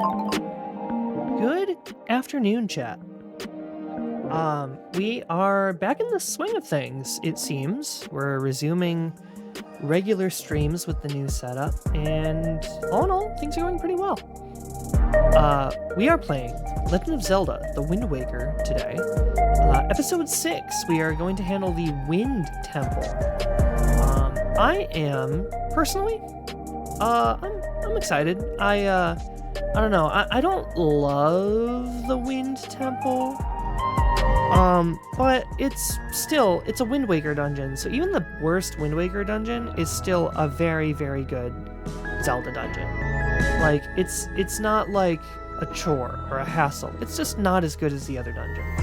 Good afternoon, chat. We are back in the swing of things, it seems. We're resuming regular streams with the new setup, and all in all, things are going pretty well. We are playing Legend of Zelda, The Wind Waker today. Episode 6, we are going to handle the Wind Temple. I am, personally, I'm excited. I don't know. I don't love the Wind Temple. But it's a Wind Waker dungeon, so even the worst Wind Waker dungeon is still a very, very good Zelda dungeon. Like, it's not like a chore or a hassle. It's just not as good as the other dungeons.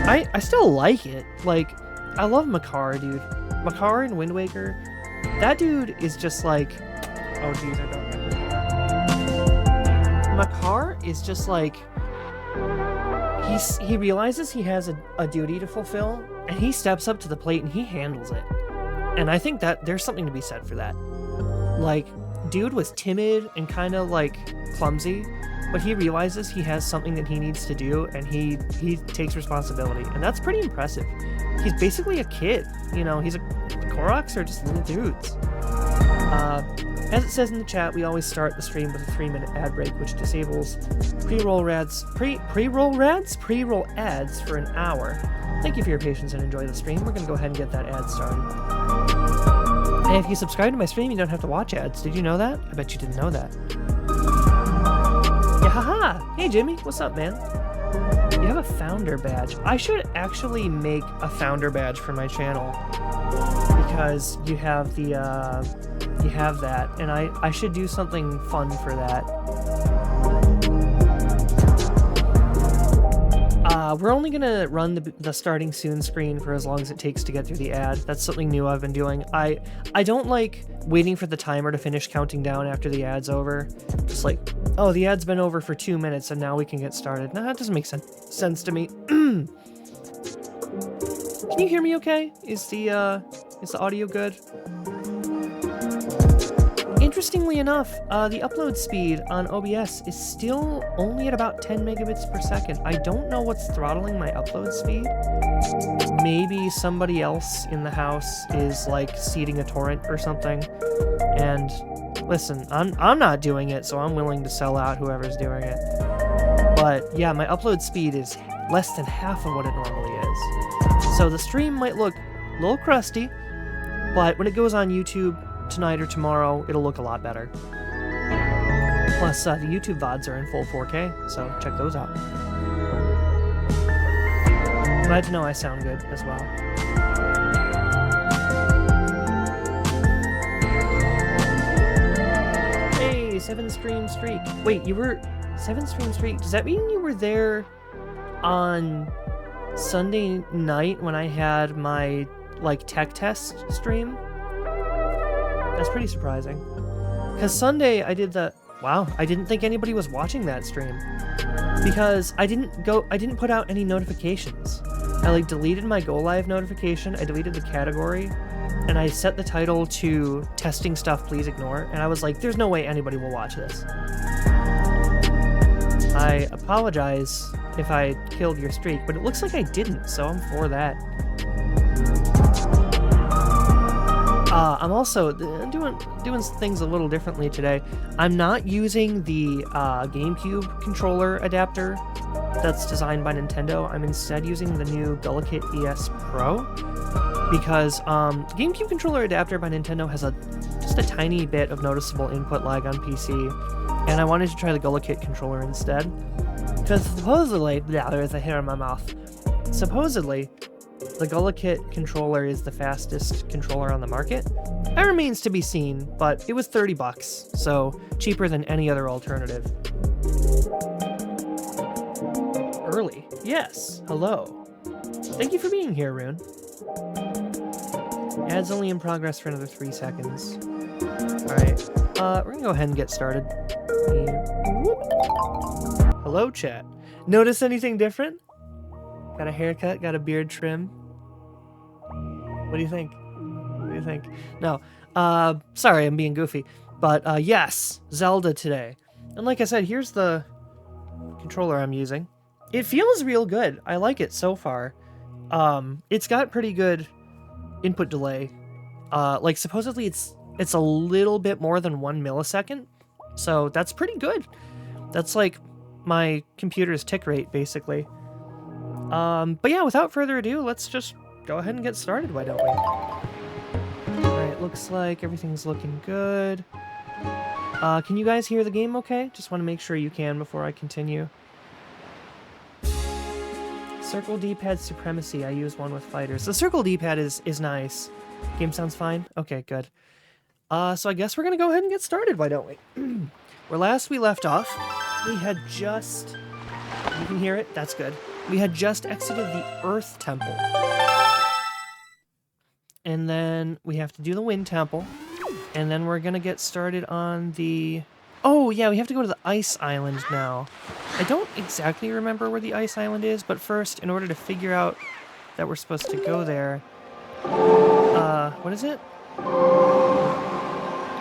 I still like it. Like, I love Makar, dude. Makar in Wind Waker, that dude is just like... Oh, geez, I don't know. Makar is just like... He realizes he has a duty to fulfill, and he steps up to the plate and he handles it. And I think that there's something to be said for that. Like, dude was timid and kind of like clumsy, but he realizes he has something that he needs to do, and he takes responsibility, and that's pretty impressive. He's basically a kid, you know. The Koroks are just little dudes. As it says in the chat, we always start the stream with a 3-minute ad break, which disables pre-roll ads for an hour. Thank you for your patience and enjoy the stream. We're going to go ahead and get that ad started. And if you subscribe to my stream, you don't have to watch ads. Did you know that? I bet you didn't know that. Yeah, haha! Hey, Jimmy. What's up, man? You have a founder badge. I should actually make a founder badge for my channel, because you have the, you have that, and I should do something fun for that. We're only gonna run the starting soon screen for as long as it takes to get through the ad. That's something new I've been doing. I don't like waiting for the timer to finish counting down after the ad's over. Just like, oh, the ad's been over for 2 minutes and now we can get started. No, that doesn't make sense to me. Can you hear me okay? Is the audio good? Interestingly enough, the upload speed on OBS is still only at about 10 megabits per second. I don't know what's throttling my upload speed. Maybe somebody else in the house is like seeding a torrent or something. And listen, I'm not doing it, so I'm willing to sell out whoever's doing it. But yeah, my upload speed is less than half of what it normally is. So the stream might look a little crusty, but when it goes on YouTube tonight or tomorrow, it'll look a lot better. Plus, the YouTube VODs are in full 4K, so check those out. Glad to know I sound good as well. Hey, 7-stream streak. Wait, you were... 7-stream streak? Does that mean you were there on Sunday night when I had my, like, tech test stream? That's pretty surprising. Because Sunday I did the... Wow, I didn't think anybody was watching that stream. Because I didn't put out any notifications. I like deleted my go live notification, I deleted the category, and I set the title to testing stuff, please ignore, and I was like, there's no way anybody will watch this. I apologize if I killed your streak, but it looks like I didn't, so I'm for that. I'm also doing things a little differently today. I'm not using the GameCube controller adapter that's designed by Nintendo. I'm instead using the new GullaKit ES Pro, because GameCube controller adapter by Nintendo has just a tiny bit of noticeable input lag on PC, and I wanted to try the GullaKit controller instead. Because supposedly, there's a hair in my mouth. Supposedly, the GullaKit controller is the fastest controller on the market. That remains to be seen, but it was $30, so cheaper than any other alternative. Early. Yes. Hello. Thank you for being here, Rune. Ad's only in progress for another 3 seconds. Alright. We're gonna go ahead and get started. Hello, chat. Notice anything different? Got a haircut, got a beard trim. What do you think? What do you think? No, sorry, I'm being goofy. But yes, Zelda today. And like I said, here's the controller I'm using. It feels real good. I like it so far. It's got pretty good input delay. Like supposedly it's a little bit more than 1 millisecond. So that's pretty good. That's like my computer's tick rate, basically. But yeah, without further ado, let's just go ahead and get started, why don't we? Alright, looks like everything's looking good. Can you guys hear the game okay? Just want to make sure you can before I continue. Circle D-pad supremacy. I use one with fighters. The circle D-pad is nice. Game sounds fine? Okay, good. So I guess we're gonna go ahead and get started, why don't we? Where last we left off, we had just... You can hear it? That's good. We had just exited the Earth Temple. And then we have to do the Wind Temple. And then we're gonna get started on the... Oh, yeah, we have to go to the Ice Island now. I don't exactly remember where the Ice Island is, but first, in order to figure out that we're supposed to go there... what is it?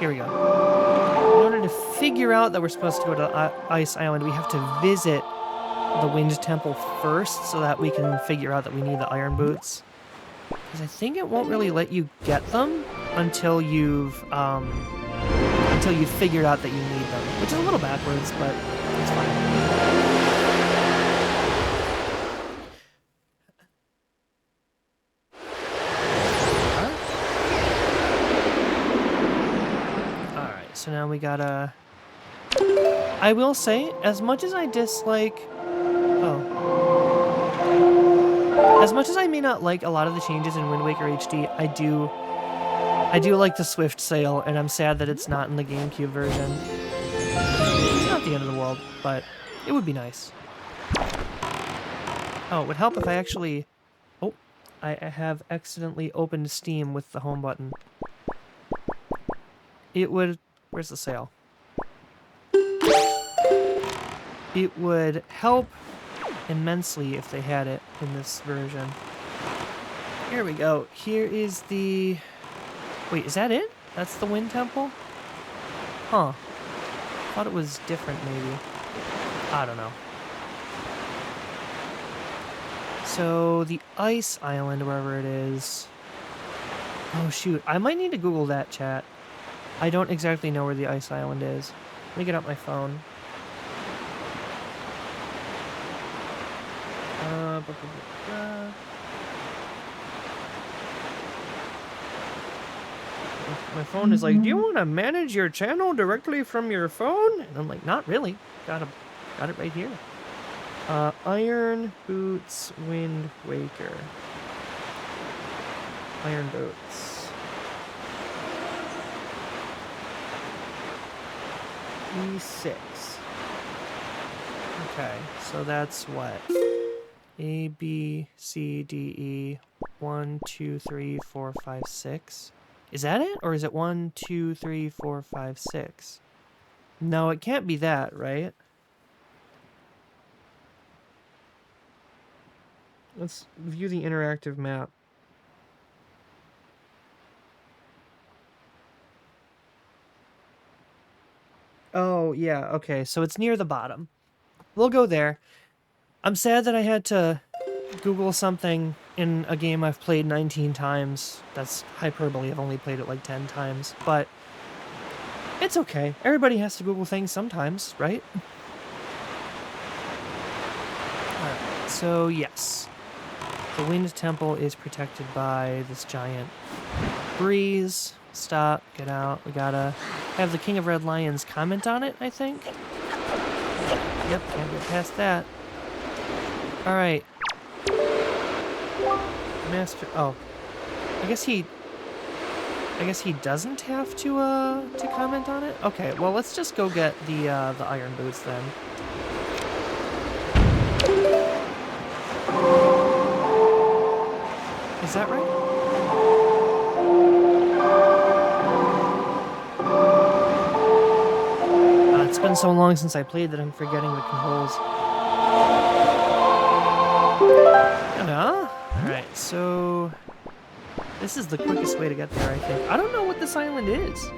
Here we go. In order to figure out that we're supposed to go to Ice Island, we have to visit the Wind Temple first, so that we can figure out that we need the iron boots. Because I think it won't really let you get them until you've figured out that you need them, which is a little backwards, but it's fine. Alright, so now we gotta... I will say, as much as I dislike... As much as I may not like a lot of the changes in Wind Waker HD, I do like the Swift Sail, and I'm sad that it's not in the GameCube version. It's not the end of the world, but it would be nice. Oh, it would help if I actually... Oh, I have accidentally opened Steam with the home button. It would... Where's the sail? It would help immensely if they had it in this version. Here we go. Here is the... Wait, is that it? That's the Wind Temple? Huh. Thought it was different, maybe. I don't know. So, the Ice Island, wherever it is... Oh, shoot. I might need to Google that, chat. I don't exactly know where the Ice Island is. Let me get out my phone. My phone is like, do you want to manage your channel directly from your phone? And I'm like, not really. Got it right here. Iron Boots Wind Waker. Iron Boots. E6. Okay, so that's what? A, B, C, D, E, 1, 2, 3, 4, 5, 6. Is that it? Or is it 1, 2, 3, 4, 5, 6? No, it can't be that, right? Let's view the interactive map. Oh, yeah, okay, so it's near the bottom. We'll go there. I'm sad that I had to Google something in a game I've played 19 times. That's hyperbole, I've only played it like 10 times, but it's okay. Everybody has to Google things sometimes, right? Alright, so yes. The Wind Temple is protected by this giant breeze. Stop, get out. We gotta have the King of Red Lions comment on it, I think. Yep, can't get past that. Alright. Master... Oh. I guess he doesn't have to comment on it? Okay, well, let's just go get the iron boots then. Is that right? It's been so long since I played that I'm forgetting the controls. Alright, so... This is the quickest way to get there, I think. I don't know what this island is.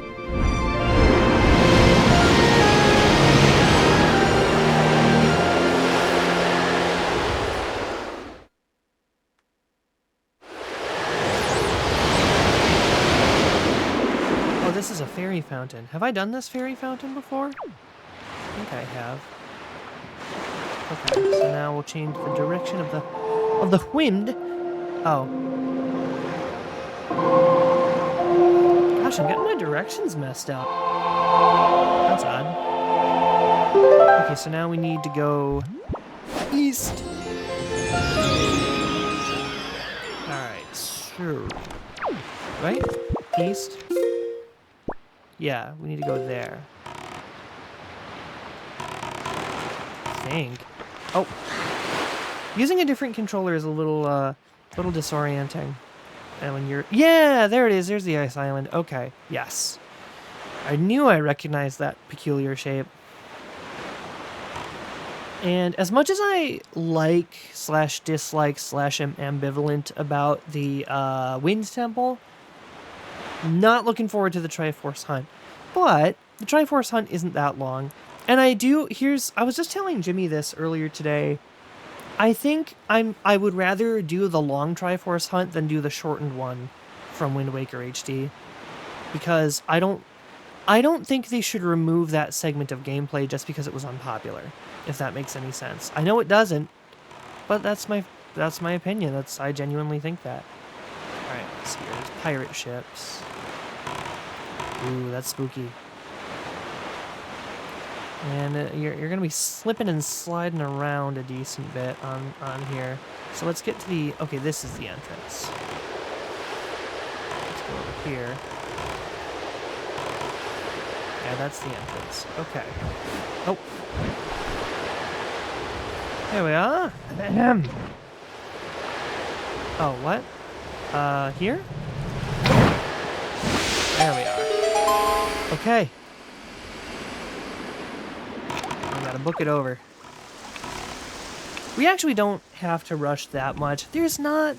fairy fountain. Have I done this fairy fountain before? I think I have. Okay, so now we'll change the direction of the wind. Oh. Gosh, I'm getting my directions messed up. That's odd. Okay, so now we need to go east. Alright, sure. Right? East? Yeah, we need to go there. I think. Oh. Using a different controller is a little disorienting. And when you're... Yeah, there it is. There's the ice island. Okay, yes. I knew I recognized that peculiar shape. And as much as I like / dislike / am ambivalent about the Wind Temple, not looking forward to the Triforce hunt. But the Triforce hunt isn't that long. And I was just telling Jimmy this earlier today. I think I would rather do the long Triforce hunt than do the shortened one from Wind Waker HD. Because I don't think they should remove that segment of gameplay just because it was unpopular, if that makes any sense. I know it doesn't, but that's my opinion. I genuinely think that. Alright, let's see here. There's pirate ships. Ooh, that's spooky. And you're going to be slipping and sliding around a decent bit on here. So let's get to the... Okay, this is the entrance. Let's go over here. Yeah, that's the entrance. Okay. Oh. There we are. Oh, what? Here? There we are. Okay. I gotta book it over. We actually don't have to rush that much. There's not...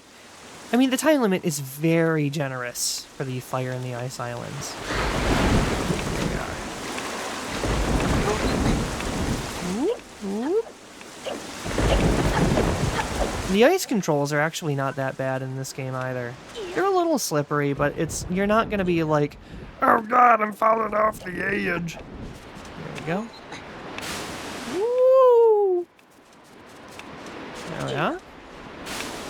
I mean, the time limit is very generous for the Fire and the Ice Islands. There we are. The ice controls are actually not that bad in this game either. They're a little slippery, but you're not gonna be like, oh god, I'm falling off the edge. There we go. Woo! There we are.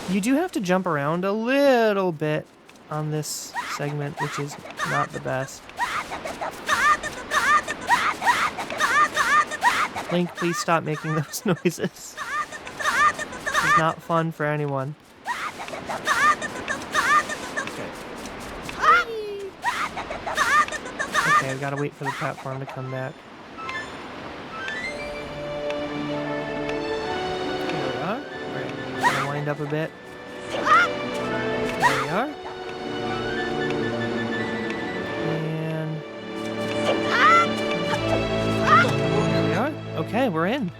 You do have to jump around a little bit on this segment, which is not the best. Link, please stop making those noises. It's not fun for anyone. Okay, I've got to wait for the platform to come back. There we are. Alright, gonna wind up a bit. There we are. And... there we are. Okay, we're in.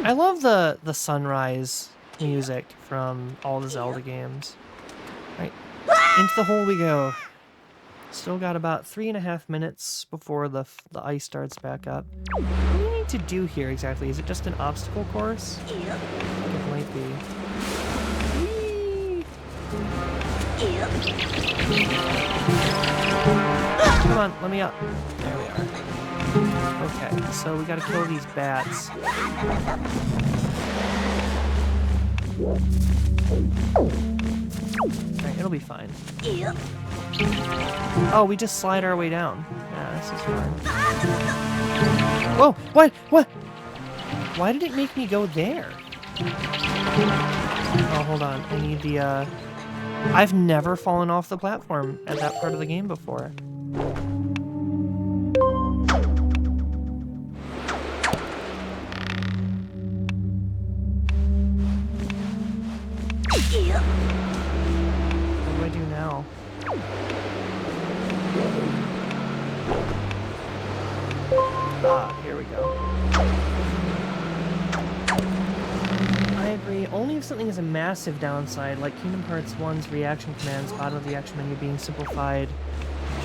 I love the sunrise music from all the Zelda games. Right, into the hole we go. Still got about 3.5 minutes before the ice starts back up. What do you need to do here exactly? Is it just an obstacle course? It might be. Whee! Come on, let me up. There we are. Okay, so we gotta kill these bats. Alright, it'll be fine. Oh, we just slide our way down. Yeah, this is fine. Whoa! What? What? Why did it make me go there? Oh, hold on. I need the, I've never fallen off the platform at that part of the game before. What do I do now? Ah, here we go. I agree. Only if something is a massive downside, like Kingdom Hearts 1's reaction commands, bottom of the action menu being simplified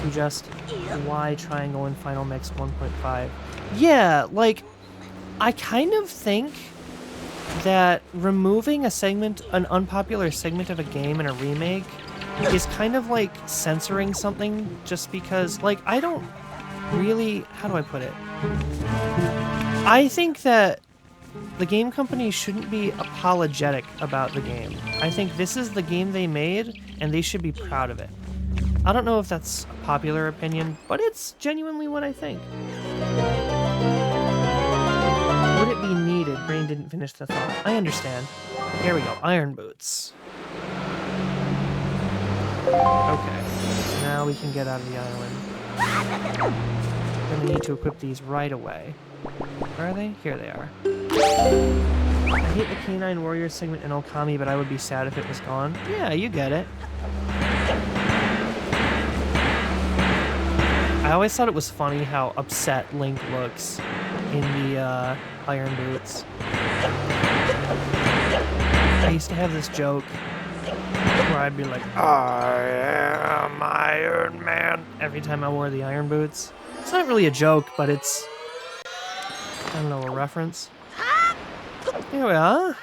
to just Y triangle in Final Mix 1.5. Yeah, like, I kind of think that removing a segment, an unpopular segment of a game in a remake, is kind of like censoring something just because, like, I don't really, how do I put it? I think that the game company shouldn't be apologetic about the game. I think this is the game they made, and they should be proud of it. I don't know if that's a popular opinion, but it's genuinely what I think. Would it be needed? Brain didn't finish the thought. I understand. Here we go. Iron boots. Okay. So now we can get out of the island. Gonna need to equip these right away. Where are they? Here they are. I hate the Canine Warrior segment in Okami, but I would be sad if it was gone. Yeah, you get it. I always thought it was funny how upset Link looks in the Iron Boots. I used to have this joke where I'd be like, I am Iron Man, every time I wore the Iron Boots. It's not really a joke, but it's, I don't know, a reference. Here we are.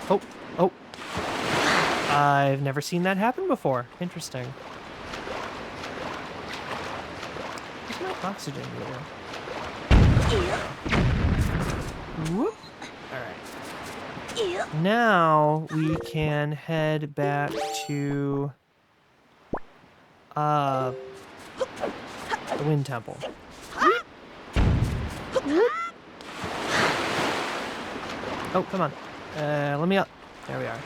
Oh, oh. I've never seen that happen before. Interesting. Where's my oxygen meter? Whoop. Alright. Now we can head back to the Wind Temple. Oh, come on. Let me up. There we are.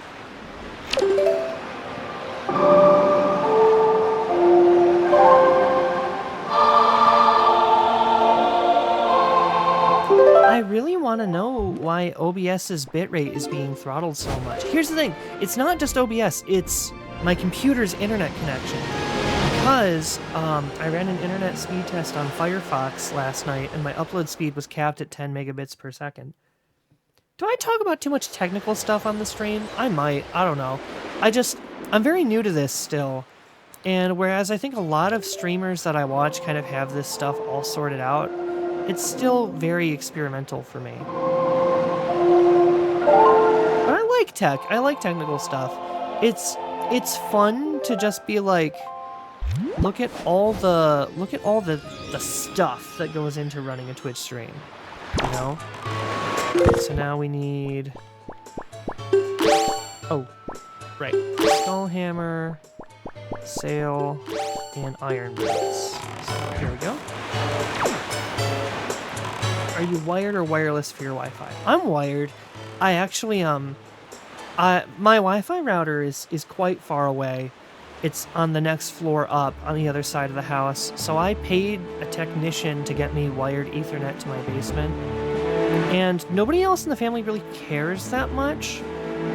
I really want to know why OBS's bitrate is being throttled so much. Here's the thing. It's not just OBS. It's my computer's internet connection. Because I ran an internet speed test on Firefox last night, and my upload speed was capped at 10 megabits per second. Do I talk about too much technical stuff on the stream? I might. I don't know. I'm very new to this still. And whereas I think a lot of streamers that I watch kind of have this stuff all sorted out, it's still very experimental for me. But I like tech. I like technical stuff. It's fun to just be like, look at all the stuff that goes into running a Twitch stream, you know? So now we need... Oh, right. Skull Hammer, Sail, and Iron Boots. So here we go. Are you wired or wireless for your Wi-Fi? I'm wired. I actually, my Wi-Fi router is quite far away. It's on the next floor up on the other side of the house. So I paid a technician to get me wired Ethernet to my basement. And nobody else in the family really cares that much,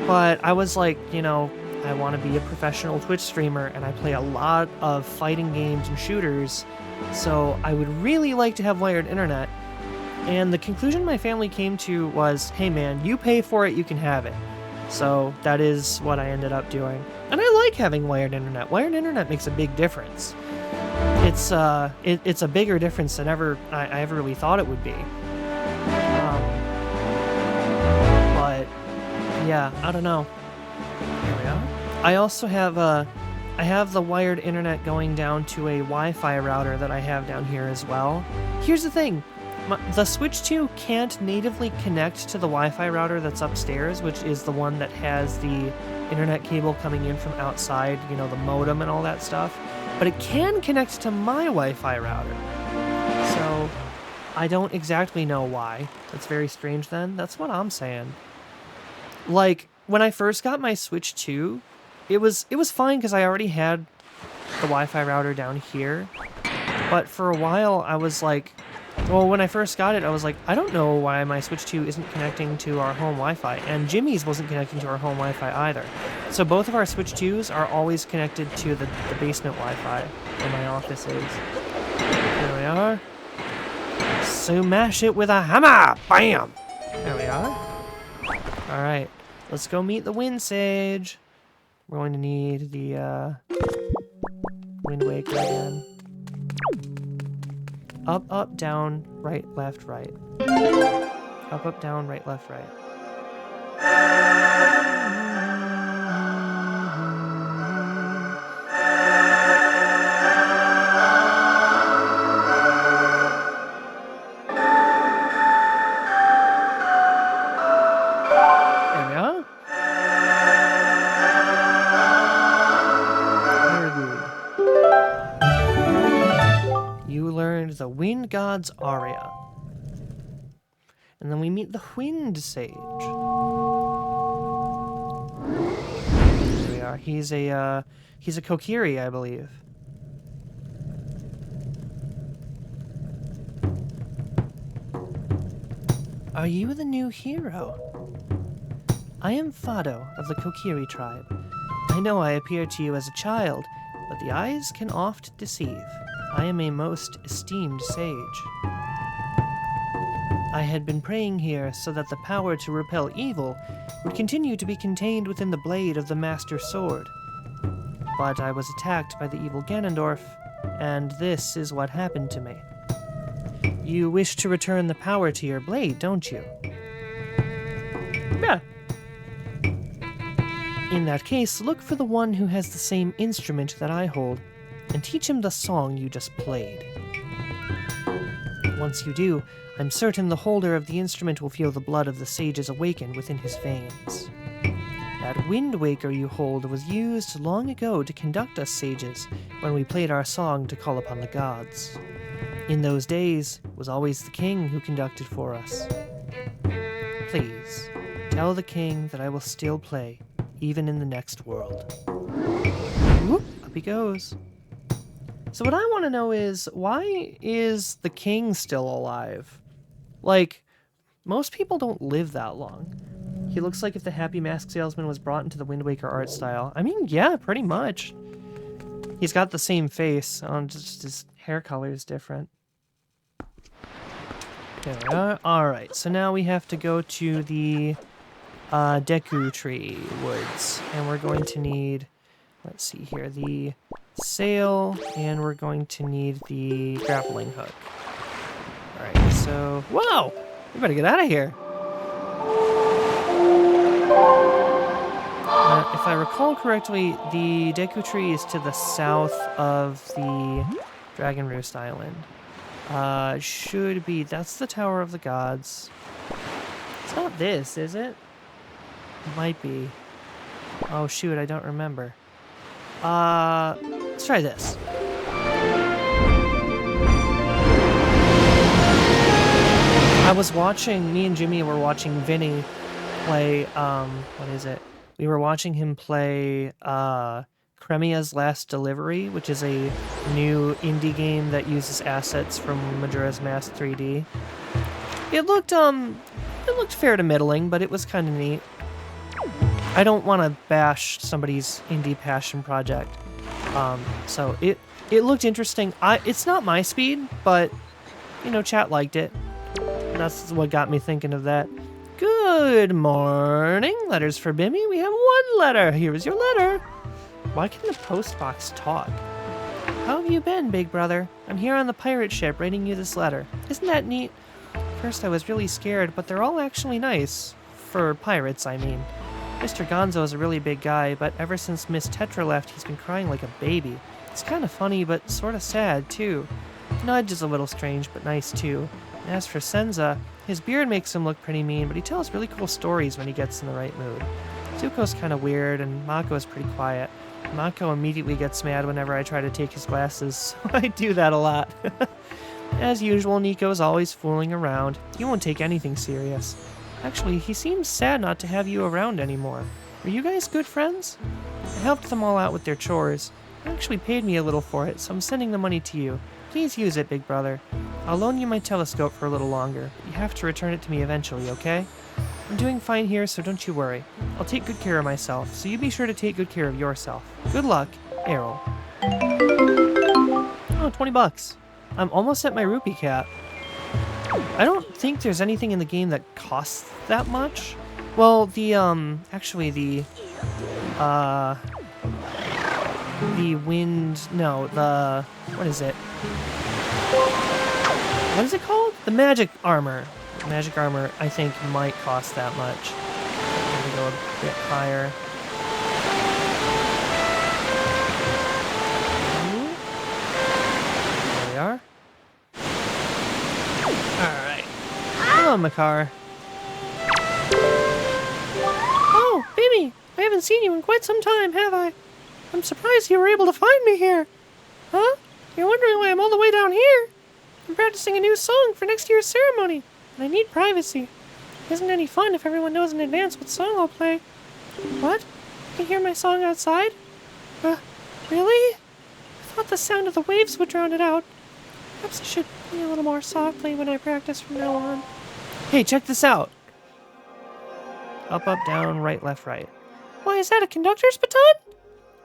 but I was like, you know, I want to be a professional Twitch streamer, and I play a lot of fighting games and shooters, so I would really like to have wired internet. And the conclusion my family came to was, hey man, you pay for it, you can have it. So that is what I ended up doing. And I like having wired internet. Wired internet makes a big difference. It's a bigger difference than I ever really thought it would be. But yeah, I don't know. Here we are. I also have I have the wired internet going down to a Wi-Fi router that I have down here as well. Here's the thing. The Switch 2 can't natively connect to the Wi-Fi router that's upstairs, which is the one that has the internet cable coming in from outside, you know, the modem and all that stuff. But it can connect to my Wi-Fi router. So I don't exactly know why. That's very strange then. That's what I'm saying. Like, when I first got my Switch 2, it was fine because I already had the Wi-Fi router down here. But for a while, I was like... Well, when I first got it, I was like, I don't know why my Switch 2 isn't connecting to our home Wi-Fi, and Jimmy's wasn't connecting to our home Wi-Fi either. So both of our Switch 2s are always connected to the basement Wi-Fi where my office is. There we are. Smash it with a hammer! Bam! There we are. Alright, let's go meet the Wind Sage. We're going to need the Wind Waker again. Up, up, down, right, left, right. Up, up, down, right, left, right. There we are. Very good. You learned the Wind God's aria. And then we meet the Wind Sage. There we are. He's a Kokiri, I believe. Are you the new hero? I am Fado of the Kokiri tribe. I know I appeared to you as a child, but the eyes can oft deceive. I am a most esteemed sage. I had been praying here so that the power to repel evil would continue to be contained within the blade of the Master Sword. But I was attacked by the evil Ganondorf, and this is what happened to me. You wish to return the power to your blade, don't you? Yeah. In that case, look for the one who has the same instrument that I hold, and teach him the song you just played. Once you do, I'm certain the holder of the instrument will feel the blood of the sages awaken within his veins. That Wind Waker you hold was used long ago to conduct us sages when we played our song to call upon the gods. In those days, it was always the king who conducted for us. Please, tell the king that I will still play, even in the next world. Whoop, up he goes. So what I want to know is, why is the king still alive? Like, most people don't live that long. He looks like if the Happy Mask Salesman was brought into the Wind Waker art style. I mean, yeah, pretty much. He's got the same face, just his hair color is different. There we are. Alright, so now we have to go to the Deku Tree Woods. And we're going to need, let's see here, the sail, and we're going to need the grappling hook. Alright, so... Whoa! We better get out of here. If I recall correctly, the Deku Tree is to the south of the Dragon Roost Island. Should be... That's the Tower of the Gods. It's not this, is it? It might be. Oh, shoot, I don't remember. Let's try this. I was watching... Me and Jimmy were watching Vinny play, what is it? We were watching him play, Kremia's Last Delivery, which is a new indie game that uses assets from Majora's Mask 3D. It looked fair to middling, but it was kind of neat. I don't want to bash somebody's indie passion project. So it looked interesting. It's not my speed, but, you know, chat liked it. That's what got me thinking of that. Good morning. Letters for Bimmy. We have one letter. Here's your letter. Why can the post box talk? How have you been, big brother? I'm here on the pirate ship writing you this letter. Isn't that neat? First I was really scared, but they're all actually nice. For pirates, I mean. Mr. Gonzo is a really big guy, but ever since Miss Tetra left, he's been crying like a baby. It's kind of funny, but sort of sad, too. Nudge is a little strange, but nice, too. And as for Senza, his beard makes him look pretty mean, but he tells really cool stories when he gets in the right mood. Zuko's kind of weird, and Mako's pretty quiet. Mako immediately gets mad whenever I try to take his glasses, so I do that a lot. As usual, Nico's always fooling around. He won't take anything serious. Actually, he seems sad not to have you around anymore. Are you guys good friends? I helped them all out with their chores. They actually paid me a little for it, so I'm sending the money to you. Please use it, big brother. I'll loan you my telescope for a little longer. But you have to return it to me eventually, okay? I'm doing fine here, so don't you worry. I'll take good care of myself, so you be sure to take good care of yourself. Good luck, Errol. Oh, 20 bucks. I'm almost at my rupee cap. I don't think there's anything in the game that costs that much. Well, actually the wind, no, what is it? What is it called? The magic armor. Magic armor, I think, might cost that much. I'm gonna go a bit higher. There we are. Alright. Hello, Makar. Oh, Bimmy! I haven't seen you in quite some time, have I? I'm surprised you were able to find me here. Huh? You're wondering why I'm all the way down here? I'm practicing a new song for next year's ceremony, and I need privacy. It isn't any fun if everyone knows in advance what song I'll play. What? You can hear my song outside? Really? I thought the sound of the waves would drown it out. Perhaps I should play a little more softly when I practice from now on. Hey, check this out. Up, up, down, right, left, right. Why, is that a conductor's baton?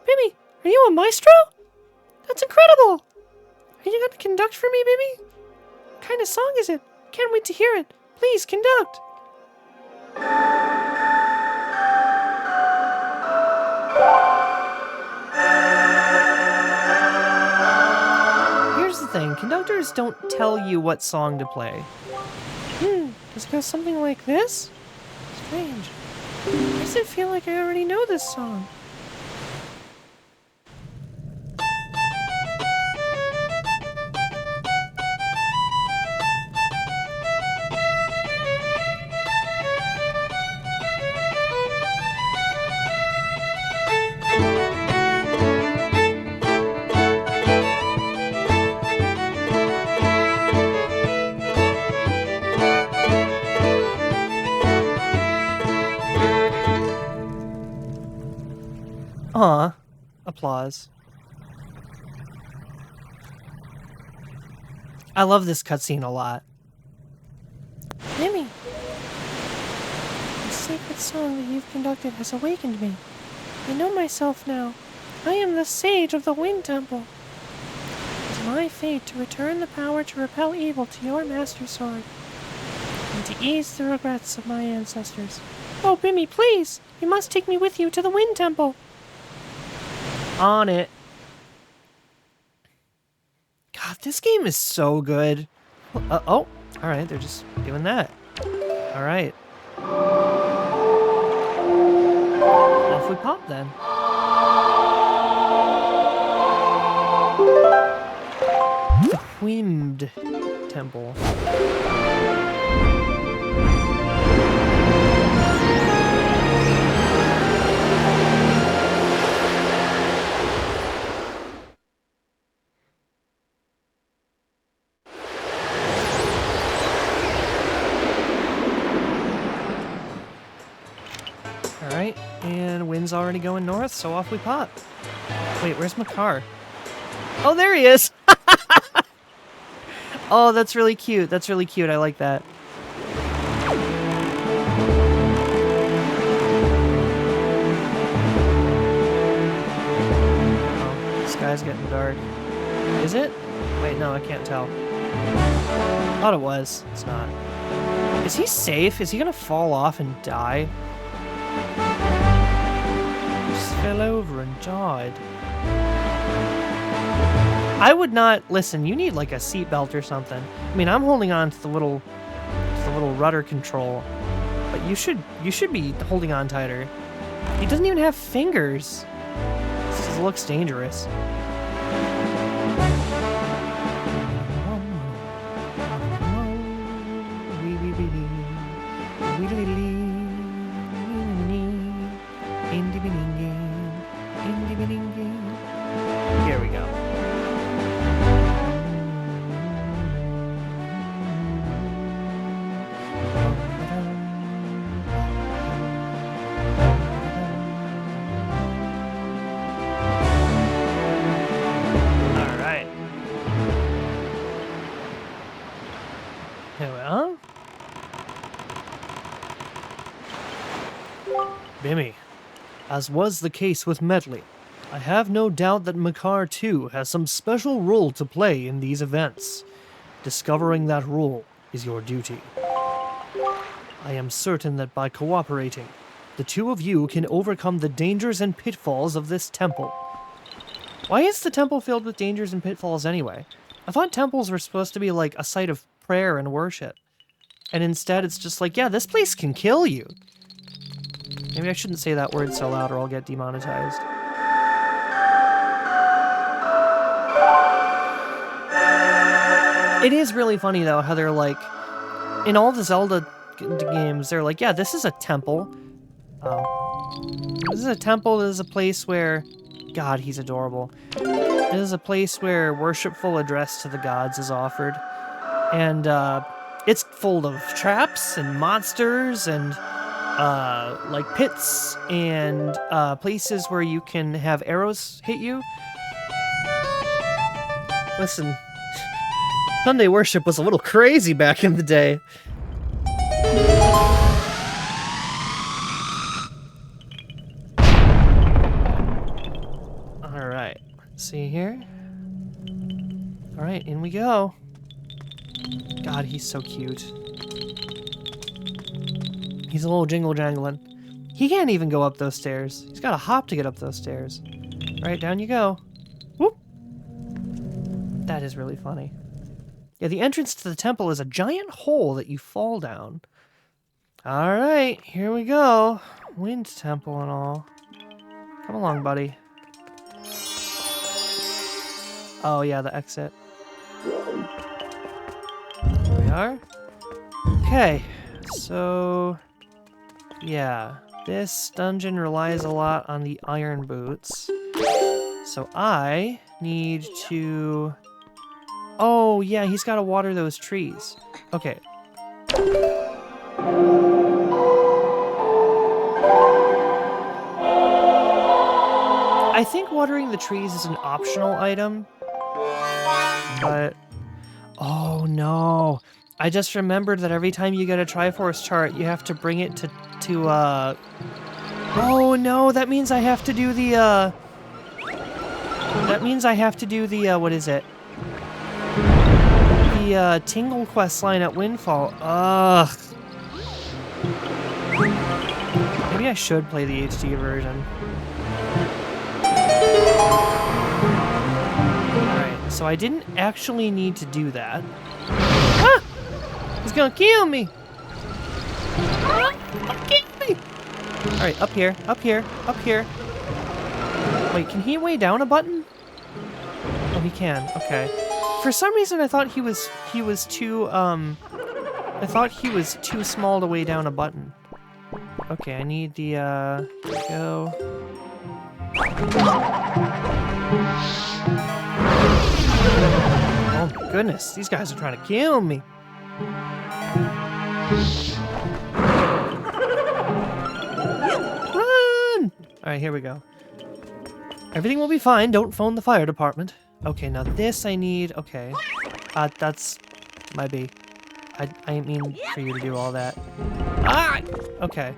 Bimmy, are you a maestro? That's incredible! Are you going to conduct for me, Bimmy? What kind of song is it? Can't wait to hear it. Please, conduct! Here's the thing. Conductors don't tell you what song to play. Does it go something like this? Strange. Why does it feel like I already know this song? Aw. Applause. I love this cutscene a lot. Bimmy! The sacred song that you've conducted has awakened me. I know myself now. I am the sage of the Wind Temple. It is my fate to return the power to repel evil to your master sword, and to ease the regrets of my ancestors. Oh, Bimmy, please! You must take me with you to the Wind Temple! On it. God, this game is so good. Oh, alright, they're just doing that. Alright. Off we pop then. The Wind Temple. Alright, and wind's already going north, so off we pop. Wait, where's Makar? Oh, there he is! Oh, that's really cute. That's really cute. I like that. Oh, the sky's getting dark. Is it? Wait, no, I can't tell. Thought it was. It's not. Is he safe? Is he gonna fall off and die? Just fell over and died. I would not listen. You need like a seatbelt or something. I mean, I'm holding on to the little rudder control, but you should be holding on tighter. He doesn't even have fingers. This looks dangerous. Here we go. Alright. Here we are. Bimmy. As was the case with Medley, I have no doubt that Makar too has some special role to play in these events. Discovering that role is your duty. I am certain that by cooperating, the two of you can overcome the dangers and pitfalls of this temple. Why is the temple filled with dangers and pitfalls anyway? I thought temples were supposed to be like a site of prayer and worship. And instead it's just like, yeah, this place can kill you. Maybe I shouldn't say that word so loud or I'll get demonetized. It is really funny, though, how they're like, in all the Zelda games, they're like, yeah, this is a temple. Oh. This is a temple, this is a place where... God, he's adorable. This is a place where worshipful address to the gods is offered. And, it's full of traps and monsters and, like pits and, places where you can have arrows hit you. Listen, Sunday worship was a little crazy back in the day. Alright, let's see here. Alright, in we go. God, he's so cute. He's a little jingle-jangling. He can't even go up those stairs. He's got to hop to get up those stairs. Alright, down you go. Whoop! That is really funny. Yeah, the entrance to the temple is a giant hole that you fall down. Alright, here we go. Wind temple and all. Come along, buddy. Oh yeah, the exit. Here we are. Okay, so... yeah, this dungeon relies a lot on the iron boots. So I need to... oh, yeah, he's got to water those trees. Okay. I think watering the trees is an optional item. But... oh, no. I just remembered that every time you get a Triforce chart, you have to bring it to oh, no, that means I have to do the, that means I have to do the, what is it? The, Tingle quest line at Windfall. Ugh. Maybe I should play the HD version. Alright, so I didn't actually need to do that. Ah! He's gonna kill me! Ah! Kill me! Alright, up here, up here, up here. Wait, can he weigh down a button? Oh, he can. Okay. For some reason, I thought he was too, I thought he was too small to weigh down a button. Okay, I need the, go. Oh my goodness, these guys are trying to kill me. Run! Alright, here we go. Everything will be fine, don't phone the fire department. Okay, now this I need, okay. That's my B. I didn't mean for you to do all that. Ah! Okay.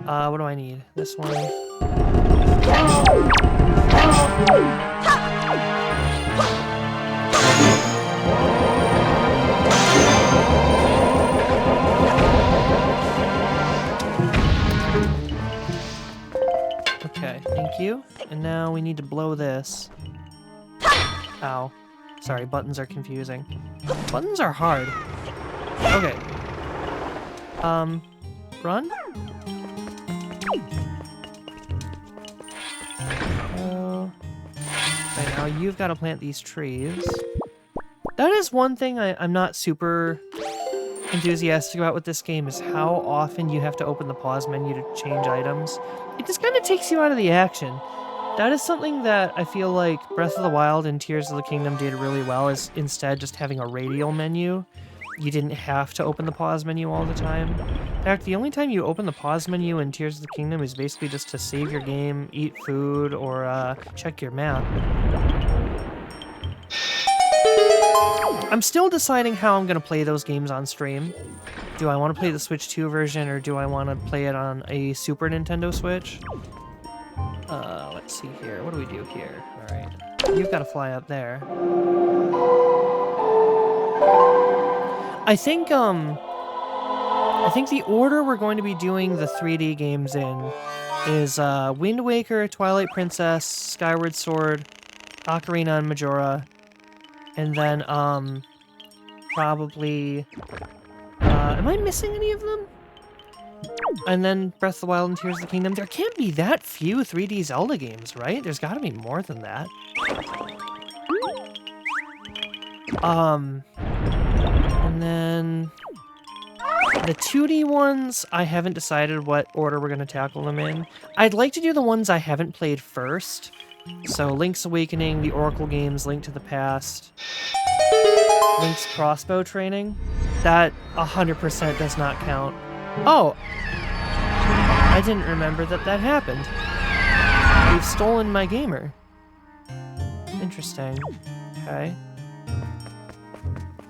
What do I need? This one. Okay, thank you. And now we need to blow this. Ow. Sorry, buttons are confusing. Buttons are hard. Okay. Run? Right, now you've got to plant these trees. That is one thing I'm not super enthusiastic about with this game, is how often you have to open the pause menu to change items. It just kind of takes you out of the action. That is something that I feel like Breath of the Wild and Tears of the Kingdom did really well, is instead just having a radial menu. You didn't have to open the pause menu all the time. In fact, the only time you open the pause menu in Tears of the Kingdom is basically just to save your game, eat food, or check your map. I'm still deciding how I'm going to play those games on stream. Do I want to play the Switch 2 version, or do I want to play it on a Super Nintendo Switch? Let's see here. What do we do here? Alright. You've got to fly up there. I think the order we're going to be doing the 3D games in is Wind Waker, Twilight Princess, Skyward Sword, Ocarina and Majora, and then probably Am I missing any of them? And then Breath of the Wild and Tears of the Kingdom. There can't be that few 3D Zelda games, right? There's gotta be more than that. And then the 2D ones, I haven't decided what order we're gonna tackle them in. I'd like to do the ones I haven't played first. So Link's Awakening, the Oracle games, Link to the Past, Link's crossbow training. That 100% does not count. Oh, I didn't remember that that happened. You've stolen my gamer. Interesting. Okay.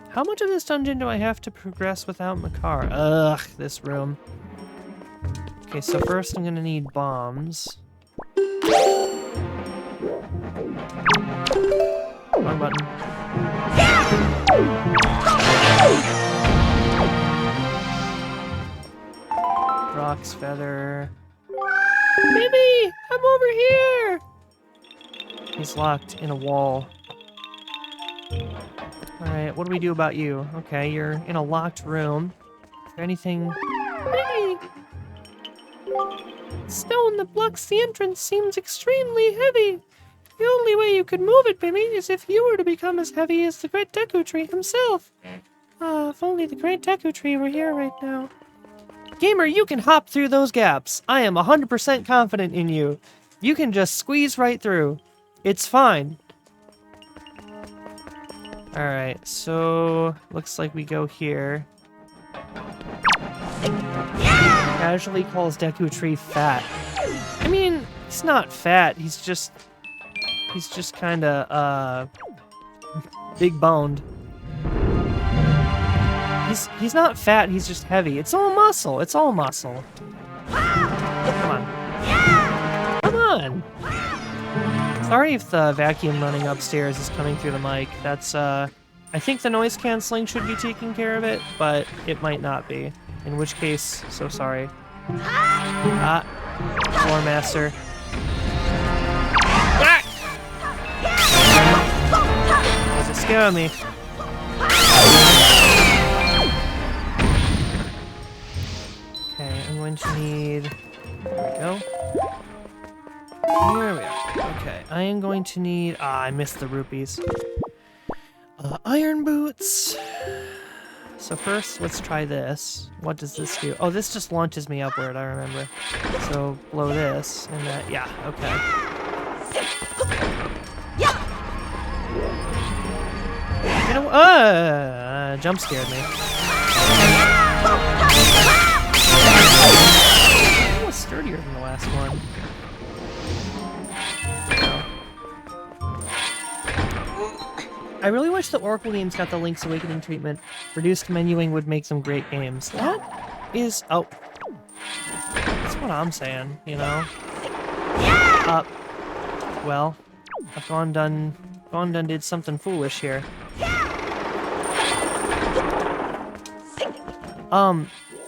How much of this dungeon do I have to progress without Makar? Ugh, this room. Okay, so first I'm gonna need bombs. Wrong button. Rock's feather. Bimmy! I'm over here! He's locked in a wall. Alright, what do we do about you? Okay, you're in a locked room. Is there anything... Bimmy! The stone that blocks the entrance seems extremely heavy. The only way you could move it, Bimmy, is if you were to become as heavy as the Great Deku Tree himself. Ah, if only the Great Deku Tree were here right now. Gamer, you can hop through those gaps. I am 100% confident in you. You can just squeeze right through. It's fine. Alright, so looks like we go here. Casually calls Deku Tree fat. I mean, he's not fat, he's just kinda, big boned. He's not fat, he's just heavy. It's all muscle, it's all muscle. Come on. Come on! Sorry if the vacuum running upstairs is coming through the mic. That's, I think the noise canceling should be taking care of it, but it might not be. In which case, so sorry. Ah, Floor Master. Does it scare me? Okay, I'm going to need... There we go. Here we are. Okay, I am going to need... Ah, I missed the rupees. Iron boots. So first, let's try this. What does this do? Oh, this just launches me upward, I remember. So blow this, and that... Yeah, okay. You know... jump scared me. It was sturdier than the last one. I really wish the Oracle games got the Link's Awakening treatment. Reduced menuing would make them great games. That is... Oh. That's what I'm saying, you know? Well, I've gone done did something foolish here.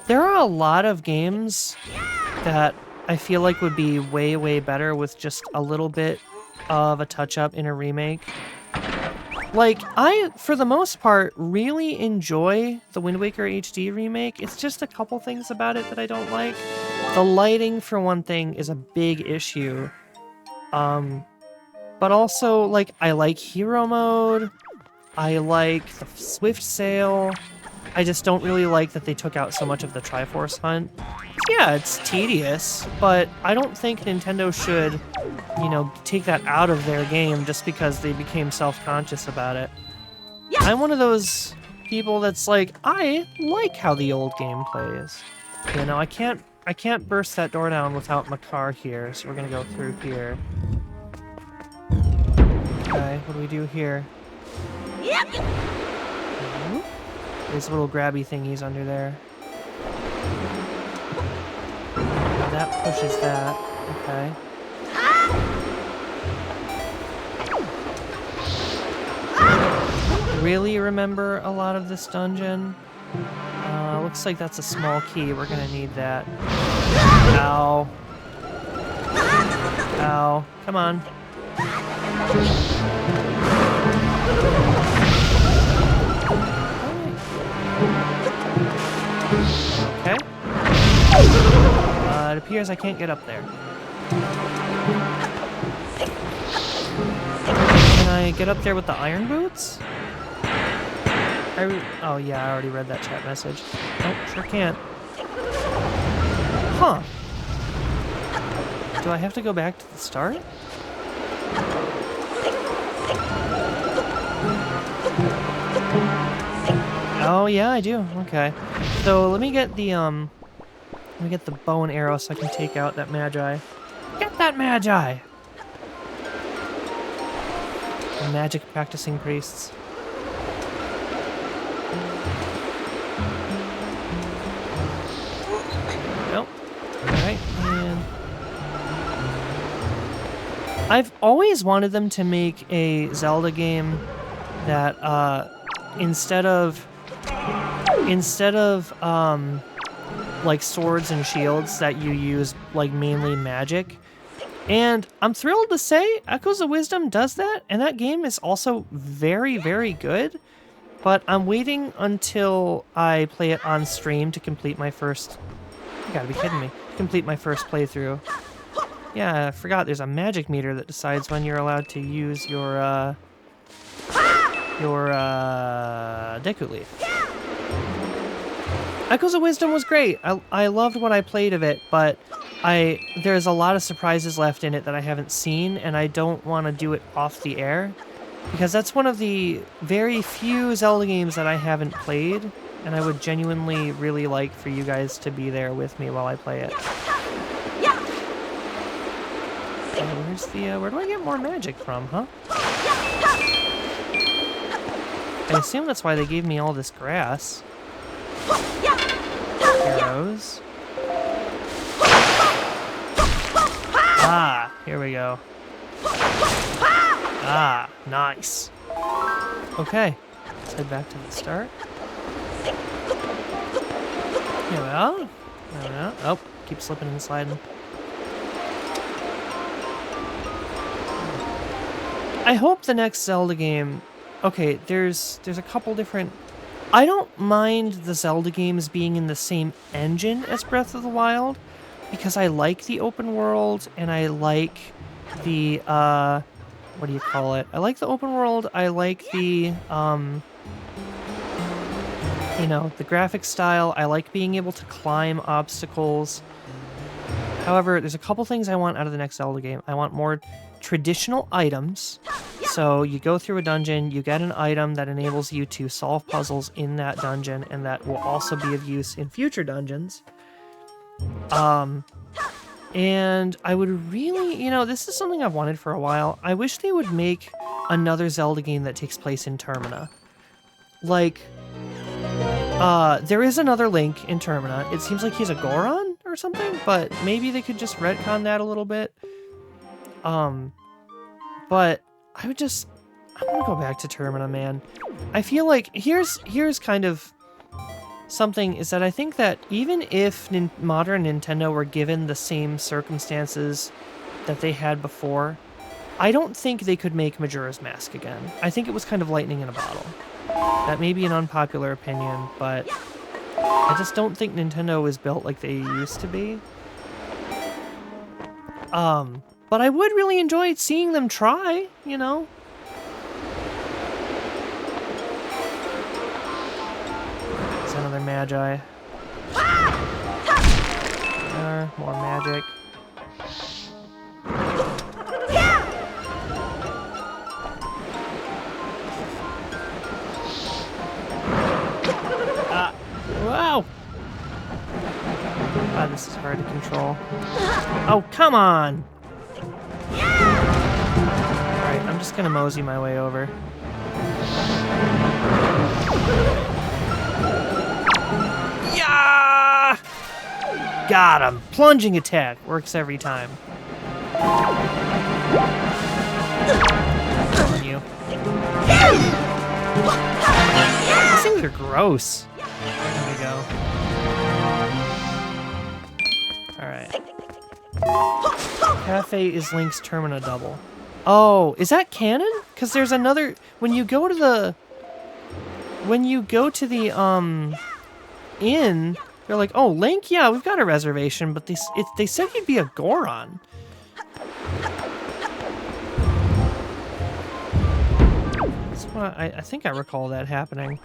There are a lot of games that I feel like would be way, way better with just a little bit of a touch-up in a remake. Like, I, for the most part, really enjoy the Wind Waker HD remake. It's just a couple things about it that I don't like. The lighting, for one thing, is a big issue. But also, like, I like hero mode. I like the Swift Sail. I just don't really like that they took out so much of the Triforce hunt. Yeah, it's tedious, but I don't think Nintendo should, you know, take that out of their game just because they became self-conscious about it. Yeah. I'm one of those people that's like, I like how the old game plays. You know, I can't burst that door down without Makar here, so we're gonna go through here. Okay, what do we do here? Yep. There's little grabby thingies under there. That pushes that. Okay. Really remember a lot of this dungeon. Looks like that's a small key. We're gonna need that. Ow. Ow. Come on. Okay. It appears I can't get up there. Can I get up there with the iron boots? Oh yeah, I already read that chat message. Nope, sure can't. Huh. Do I have to go back to the start? Oh yeah, I do. Okay. So let me get the bow and arrow so I can take out that magi. Get that magi! The magic practicing priests. Nope. Alright, and I've always wanted them to make a Zelda game that instead of like swords and shields that you use like mainly magic. And I'm thrilled to say Echoes of Wisdom does that, and that game is also very, very good. But I'm waiting until I play it on stream to complete my first... You gotta be kidding me. Complete my first playthrough. Yeah, I forgot there's a magic meter that decides when you're allowed to use your Deku Leaf. Echoes of Wisdom was great. I loved what I played of it, but there's a lot of surprises left in it that I haven't seen, and I don't want to do it off the air, because that's one of the very few Zelda games that I haven't played, and I would genuinely really like for you guys to be there with me while I play it. Where do I get more magic from, huh? I assume that's why they gave me all this grass. Arrows. Ah, here we go. Ah, nice. Okay, let's head back to the start. Here we go. Oh, keep slipping and sliding. I hope the next Zelda game... Okay, there's a couple different... I don't mind the Zelda games being in the same engine as Breath of the Wild, because I like the open world, and I like the, what do you call it? I like the open world, I like the, you know, the graphic style, I like being able to climb obstacles. However, there's a couple things I want out of the next Zelda game. I want more traditional items. So you go through a dungeon, you get an item that enables you to solve puzzles in that dungeon, and that will also be of use in future dungeons. And I would really, you know, this is something I've wanted for a while. I wish they would make another Zelda game that takes place in Termina. Like, there is another Link in Termina. It seems like he's a Goron or something, but maybe they could just retcon that a little bit. But I want to go back to Termina, man. I feel like here's kind of something, is that I think that even if modern Nintendo were given the same circumstances that they had before, I don't think they could make Majora's Mask again. I think it was kind of lightning in a bottle. That may be an unpopular opinion, but I just don't think Nintendo is built like they used to be. But I would really enjoy seeing them try, you know? It's another magi. More magic. Wow! God, this is hard to control. Oh, come on! Alright, I'm just gonna mosey my way over. Yeah! Got him! Plunging attack works every time. On you. These things are gross. There we go. Alright. Cafe is Link's Termina double. Oh, is that canon? Because there's another... When you go to the... inn, They're like, oh, Link? Yeah, we've got a reservation, but they said you'd be a Goron. That's what I think I recall that happening.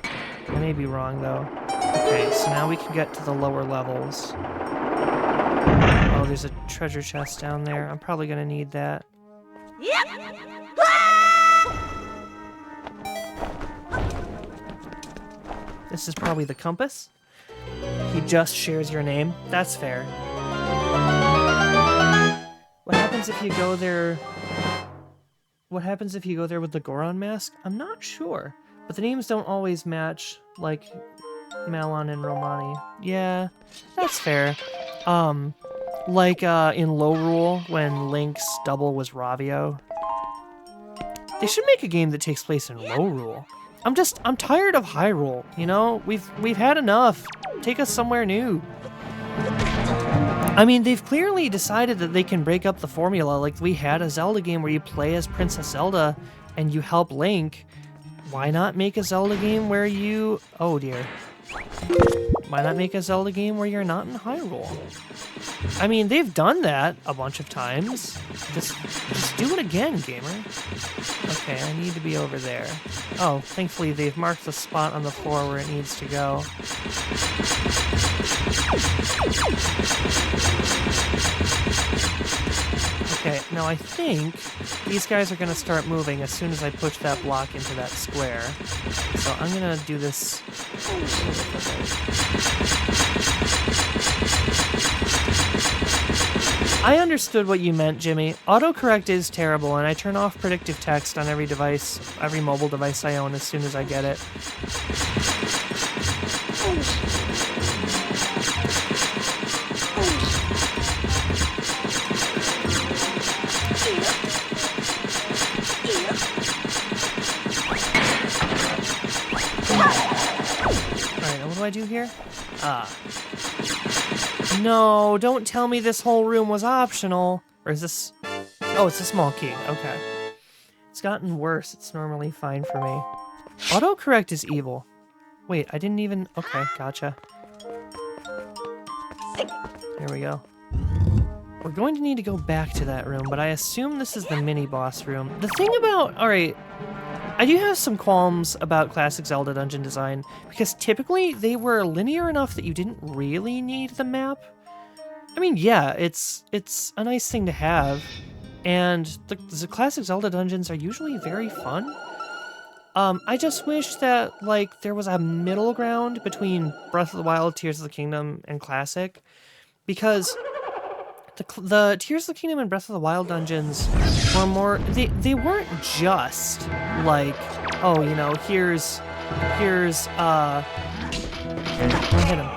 I may be wrong, though. Okay, so now we can get to the lower levels. Oh, there's a treasure chest down there. I'm probably gonna need that. This is probably the compass. He just shares your name. That's fair. What happens if you go there... What happens if you go there with the Goron mask? I'm not sure. But the names don't always match, like Malon and Romani. Yeah, that's fair. Like in Low Rule, when Link's double was Ravio. They should make a game that takes place in Low Rule. I'm tired of Hyrule, you know? We've had enough. Take us somewhere new. I mean, they've clearly decided that they can break up the formula. Like, we had a Zelda game where you play as Princess Zelda and you help Link. Why not make a Zelda game where you... Oh, dear. Why not make a Zelda game where you're not in Hyrule? I mean, they've done that a bunch of times. Just do it again, gamer. Okay, I need to be over there. Oh, thankfully they've marked the spot on the floor where it needs to go. Okay, now I think these guys are going to start moving as soon as I push that block into that square. So I'm going to do this... I understood what you meant, Jimmy. Autocorrect is terrible, and I turn off predictive text on every device, every mobile device I own as soon as I get it. Alright, now what do I do here? No, don't tell me this whole room was optional. Or is this... Oh, it's a small key. Okay. It's gotten worse. It's normally fine for me. Autocorrect is evil. Wait, I didn't even... Okay, gotcha. Here we go. We're going to need to go back to that room, but I assume this is the mini-boss room. The thing about... Alright, I do have some qualms about classic Zelda dungeon design, because typically they were linear enough that you didn't really need the map. I mean, yeah, it's a nice thing to have, and the classic Zelda dungeons are usually very fun. I just wish that, like, there was a middle ground between Breath of the Wild, Tears of the Kingdom, and Classic, because the Tears of the Kingdom and Breath of the Wild dungeons were more... They weren't just, like, oh, you know, here's hit him.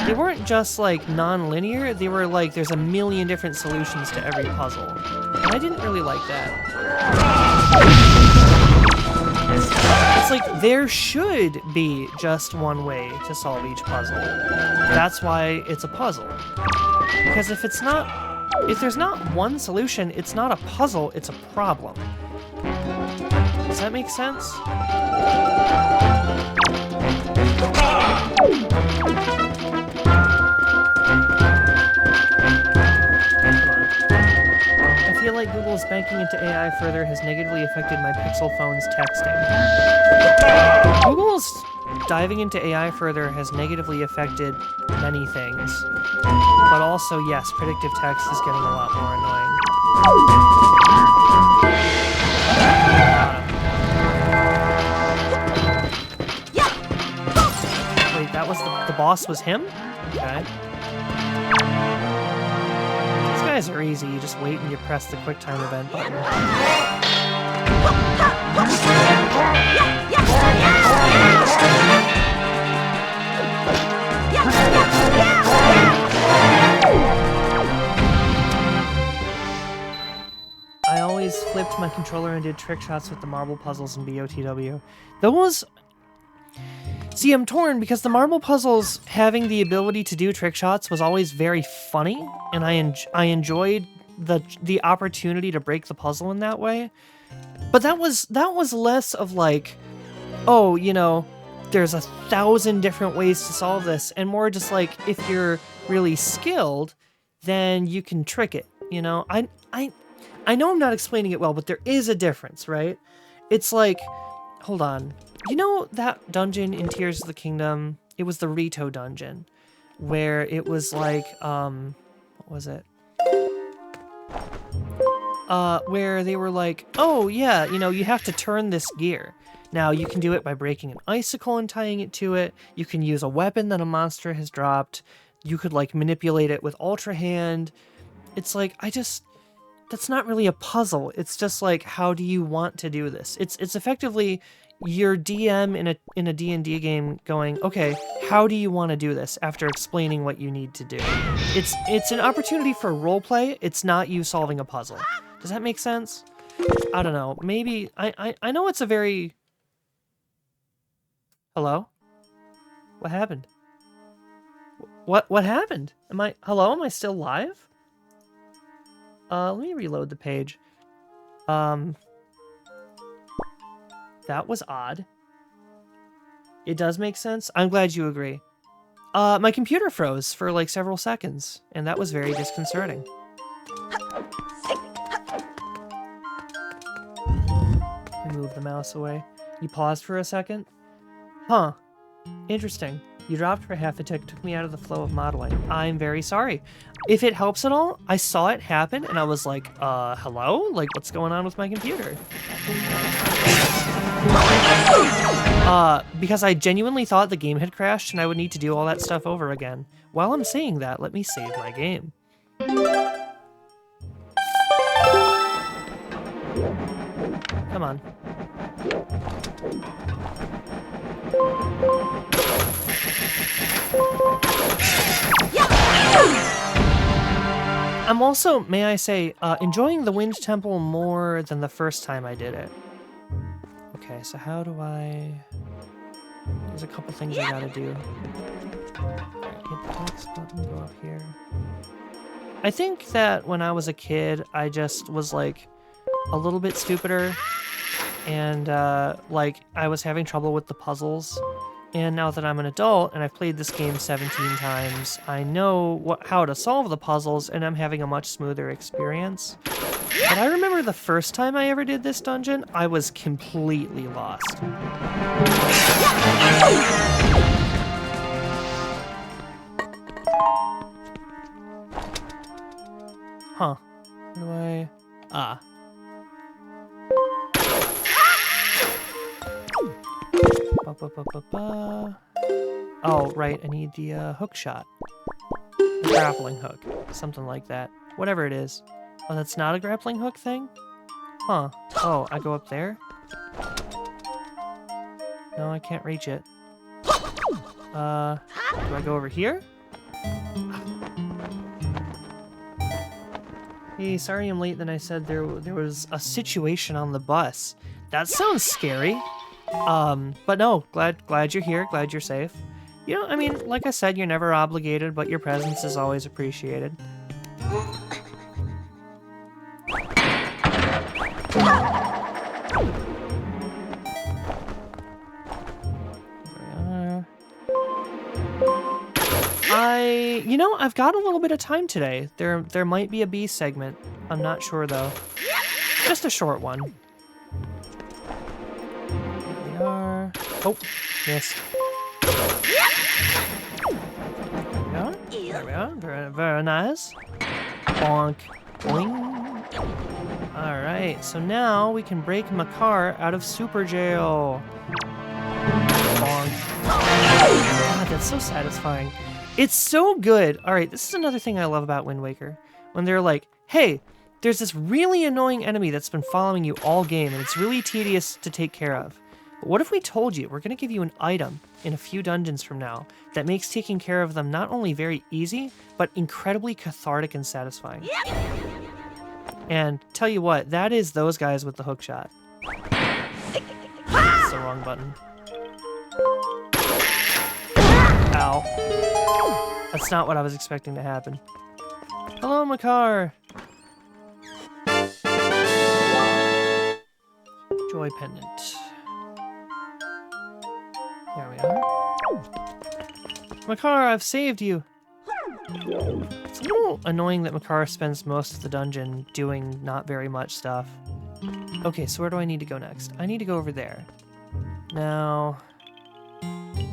They weren't just, like, non-linear, they were like, there's a million different solutions to every puzzle. And I didn't really like that. It's like, there should be just one way to solve each puzzle. That's why it's a puzzle. Because if there's not one solution, it's not a puzzle, it's a problem. Does that make sense? I feel like Google's banking into AI further has negatively affected my Pixel phone's texting. Google's diving into AI further has negatively affected many things. But also, yes, predictive text is getting a lot more annoying. Wait, that was the boss was him? Okay. These guys are easy. You just wait and you press the quick time event button. I always flipped my controller and did trick shots with the marble puzzles in BOTW. Those... See, I'm torn because the marble puzzles having the ability to do trick shots was always very funny, and I enjoyed the opportunity to break the puzzle in that way. But that was less of like, oh, you know, there's 1,000 different ways to solve this, and more just like if you're really skilled, then you can trick it. You know, I know I'm not explaining it well, but there is a difference, right? It's like, hold on. You know that dungeon in Tears of the Kingdom? It was the Rito dungeon, where it was like, what was it? Where they were like, oh yeah, you know, you have to turn this gear. Now you can do it by breaking an icicle and tying it to it. You can use a weapon that a monster has dropped. You could like manipulate it with Ultra Hand. It's like, that's not really a puzzle. It's just like, how do you want to do this? It's effectively your DM in a D&D game going, okay, how do you want to do this after explaining what you need to do? It's an opportunity for roleplay. It's not you solving a puzzle. Does that make sense? I don't know. Maybe I know it's a very... Hello? What happened? What happened? Hello? Am I still live? Let me reload the page. That was odd. It does make sense. I'm glad you agree. My computer froze for like several seconds, and that was very disconcerting. I moved the mouse away. You paused for a second? Huh. Interesting. You dropped for half a tick, took me out of the flow of modeling. I'm very sorry. If it helps at all, I saw it happen and I was like, hello? Like, what's going on with my computer? Because I genuinely thought the game had crashed and I would need to do all that stuff over again. While I'm saying that, let me save my game. Come on. I'm also, may I say, enjoying the Wind Temple more than the first time I did it. Okay, so how do I... There's a couple things I gotta do. Alright, hit the X button, go up here. I think that when I was a kid, I just was like a little bit stupider, and like I was having trouble with the puzzles. And now that I'm an adult and I've played this game 17 times, I know how to solve the puzzles, and I'm having a much smoother experience. But I remember the first time I ever did this dungeon, I was completely lost. Huh. Where do I... Ah. Oh, right, I need the hook shot. The grappling hook. Something like that. Whatever it is. Oh, that's not a grappling hook thing? Huh. Oh, I go up there? No, I can't reach it. Do I go over here? Hey, sorry I'm late. Then I said there was a situation on the bus. That sounds scary. But no, glad you're here, glad you're safe. You know, I mean, like I said, you're never obligated, but your presence is always appreciated. You know, I've got a little bit of time today. There might be a B segment. I'm not sure though. Just a short one. Here we are. Oh, missed. There we are. Very, very nice. Bonk. Boing. Alright, so now we can break Makar out of super jail. Bonk. God, that's so satisfying. It's so good. Alright, this is another thing I love about Wind Waker. When they're like, hey, there's this really annoying enemy that's been following you all game, and it's really tedious to take care of. But what if we told you we're going to give you an item in a few dungeons from now that makes taking care of them not only very easy, but incredibly cathartic and satisfying? And tell you what, that is those guys with the hook shot. That's the wrong button. Ow. That's not what I was expecting to happen. Hello, Makar. Joy pendant. There we are. Makar, I've saved you. It's a little annoying that Makar spends most of the dungeon doing not very much stuff. Okay, so where do I need to go next? I need to go over there. Now,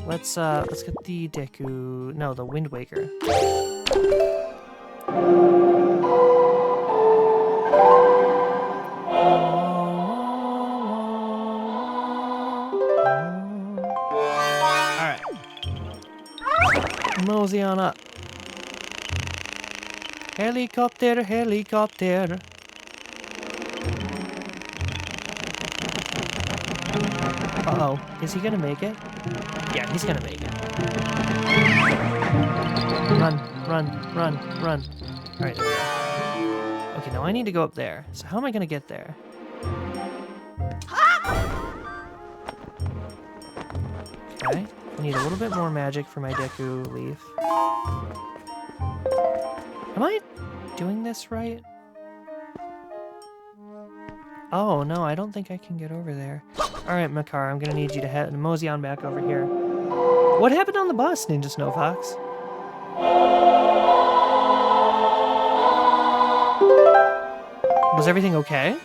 let's get the Deku. No, the Wind Waker. Alright. Mosey on up. Helicopter, helicopter. Uh-oh. Is he gonna make it? Yeah, he's gonna make it. Run, run, run, run. Alright, there we go. Okay, now I need to go up there. So how am I gonna get there? Okay. I need a little bit more magic for my Deku leaf. Am I doing this right? Oh, no, I don't think I can get over there. Alright, Makar, I'm gonna need you to head mosey on back over here. What happened on the bus, Ninja Snowfox? Was everything okay?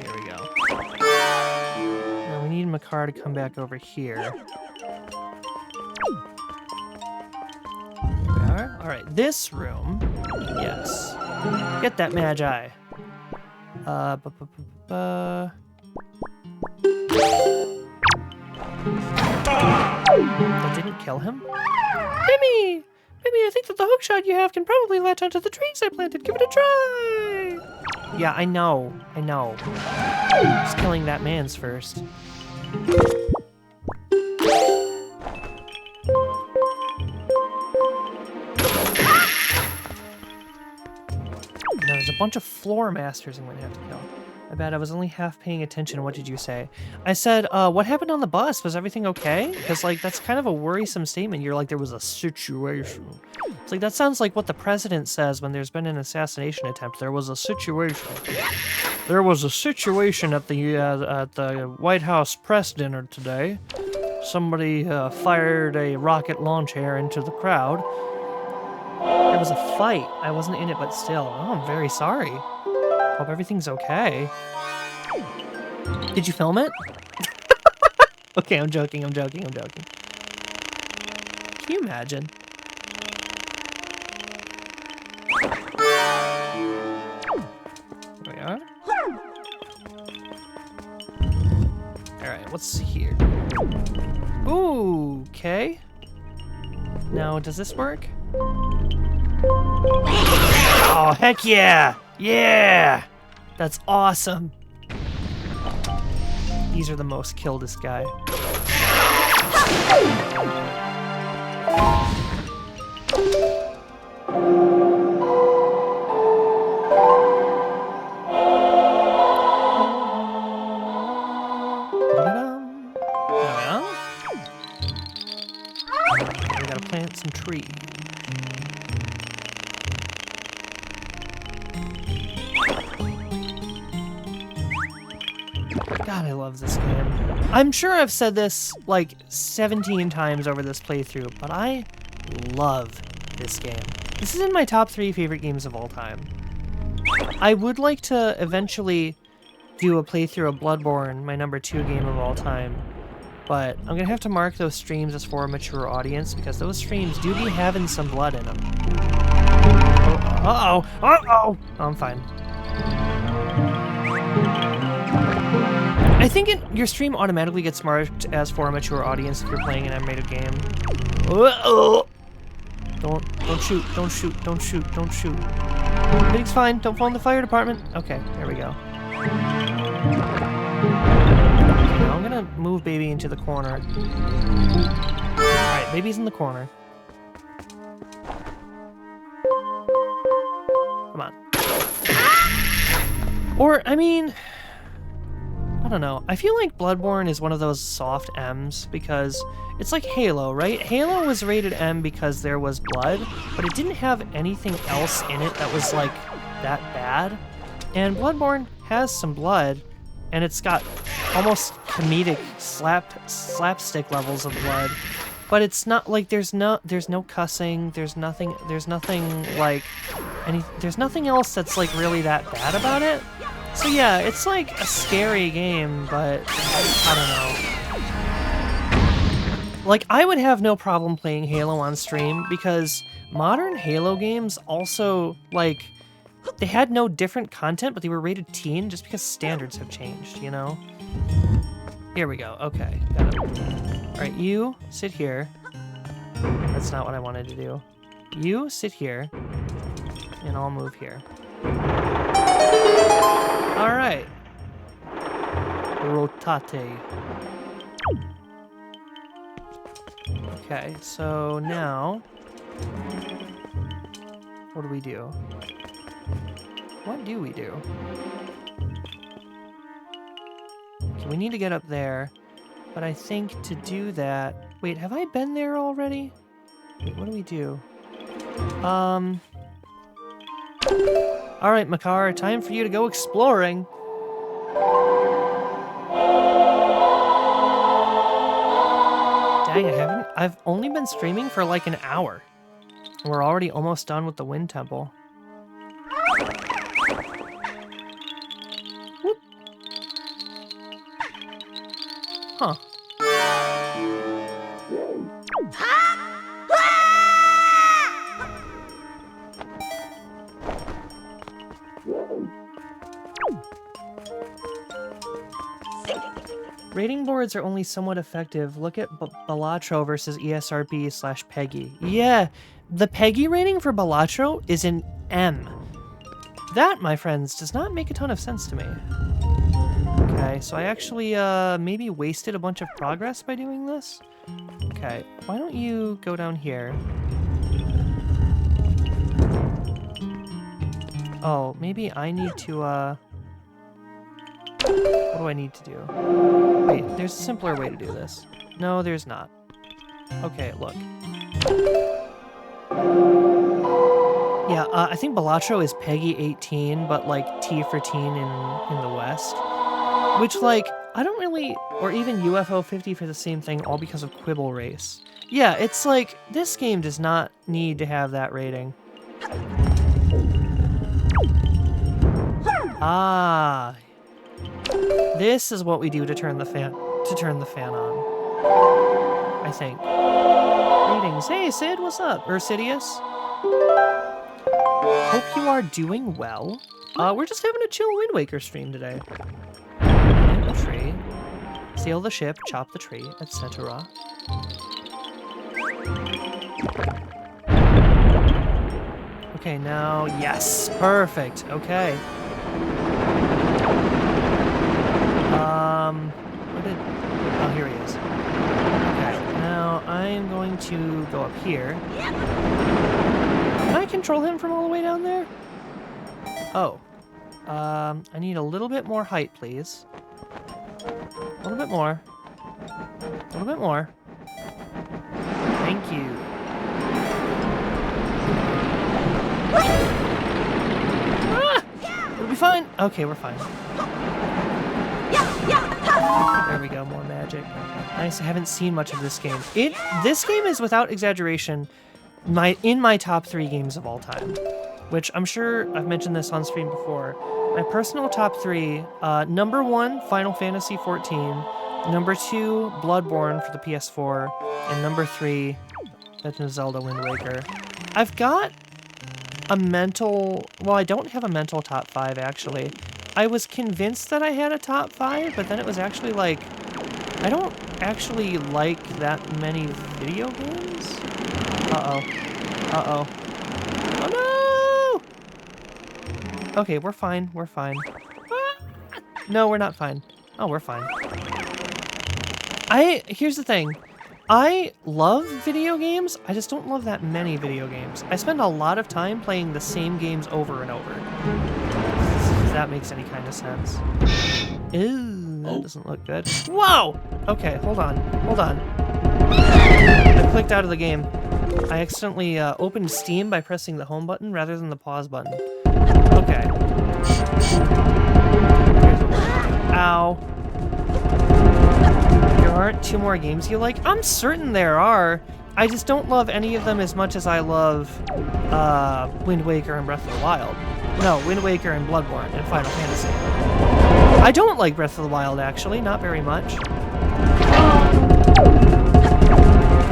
Here we go. Now we need Makar to come back over here. There we are. Alright, this room. Yes. Get that Magi. That didn't kill him? Bimmy! Bimmy, I think that the hookshot you have can probably latch onto the trees I planted. Give it a try! Yeah, I know. I know. Just killing that man's first. Now there's a bunch of floor masters I'm going to have to kill. I bet I was only half paying attention. What did you say? I said, what happened on the bus? Was everything okay? Because, like, that's kind of a worrisome statement. You're like, there was a situation. It's like, that sounds like what the president says when there's been an assassination attempt. There was a situation. There was a situation at the White House press dinner today. Somebody fired a rocket launcher into the crowd. There was a fight. I wasn't in it, but still. Oh, I'm very sorry. Hope everything's okay. Did you film it? Okay, I'm joking, I'm joking, I'm joking. Can you imagine? There we are. Alright, what's here? Ooh, okay. Now, does this work? Oh, heck yeah! Yeah! That's awesome. These are the most killedest guy. We gotta plant some trees. God, I love this game. I'm sure I've said this like 17 times over this playthrough, but I love this game. This is in my top 3 favorite games of all time. I would like to eventually do a playthrough of Bloodborne, my number 2 game of all time, but I'm gonna have to mark those streams as for a mature audience because those streams do be having some blood in them. Uh-oh! Uh-oh! Oh, I'm fine. I think your stream automatically gets marked as for a mature audience if you're playing an animated game. Uh-oh! Don't shoot, don't shoot, don't shoot, don't shoot. Everything's fine, don't fall in the fire department. Okay, there we go. Okay, now I'm gonna move baby into the corner. Alright, baby's in the corner. Come on. Or, I mean... I don't know. I feel like Bloodborne is one of those soft M's because it's like Halo, right? Halo was rated M because there was blood, but it didn't have anything else in it that was like that bad. And Bloodborne has some blood, and it's got almost comedic slapstick levels of blood. But it's not like there's no cussing, there's nothing like there's nothing else that's like really that bad about it. So yeah, it's like a scary game, but I don't know. Like I would have no problem playing Halo on stream because modern Halo games also like they had no different content, but they were rated teen just because standards have changed, you know? Here we go. Okay, got it. All right, you sit here. That's not what I wanted to do. You sit here, and I'll move here. All right. Rotate. Okay, so now, what do we do? What do we do? Okay, we need to get up there, but I think to do that... Wait, have I been there already? Wait, what do we do? Alright, Makar, time for you to go exploring. Dang, I've only been streaming for like an hour. And we're already almost done with the Wind Temple. Whoop. Huh. Rating boards are only somewhat effective. Look at Balatro versus ESRB/Peggy. Yeah, the Peggy rating for Balatro is an M. That, my friends, does not make a ton of sense to me. Okay, so I actually maybe wasted a bunch of progress by doing this. Okay, why don't you go down here? Oh, maybe I need to, what do I need to do? Wait, there's a simpler way to do this. No, there's not. Okay, look. Yeah, I think Balatro is Peggy 18, but like T for teen in the West. Which, like, I don't really... Or even UFO 50 for the same thing, all because of Quibble Race. Yeah, it's like, this game does not need to have that rating. Ah... This is what we do to turn the fan on. I think. Greetings. Hey, Sid, what's up? Or Sidious? Hope you are doing well. We're just having a chill Wind Waker stream today. Plant a tree, sail the ship, chop the tree, etc. Okay, now, yes, perfect. Okay. Oh, here he is. Okay, now I'm going to go up here. Can I control him from all the way down there? Oh. I need a little bit more height, please. A little bit more. A little bit more. Thank you. Ah! It'll be fine. Okay, we're fine. There we go, more magic. Nice, I haven't seen much of this game. This game is, without exaggeration, in my top 3 games of all time. Which I'm sure I've mentioned this on stream before. My personal top 3, number 1, Final Fantasy XIV, number 2, Bloodborne for the PS4, and number 3, Legend of Zelda Wind Waker. I've got a mental... Well, I don't have a mental top 5, actually. I was convinced that I had a top 5, but then it was actually like... I don't actually like that many video games. Uh-oh. Uh-oh. Oh, no! Okay, we're fine. We're fine. Ah! No, we're not fine. Oh, we're fine. Here's the thing. I love video games. I just don't love that many video games. I spend a lot of time playing the same games over and over. If that makes any kind of sense. Ooh, that doesn't look good. Whoa! Okay, hold on. Hold on. I clicked out of the game. I accidentally opened Steam by pressing the home button rather than the pause button. Okay. Ow. There aren't 2 more games you like? I'm certain there are. I just don't love any of them as much as I love Wind Waker and Breath of the Wild. No, Wind Waker and Bloodborne and Final Fantasy. I don't like Breath of the Wild, actually. Not very much.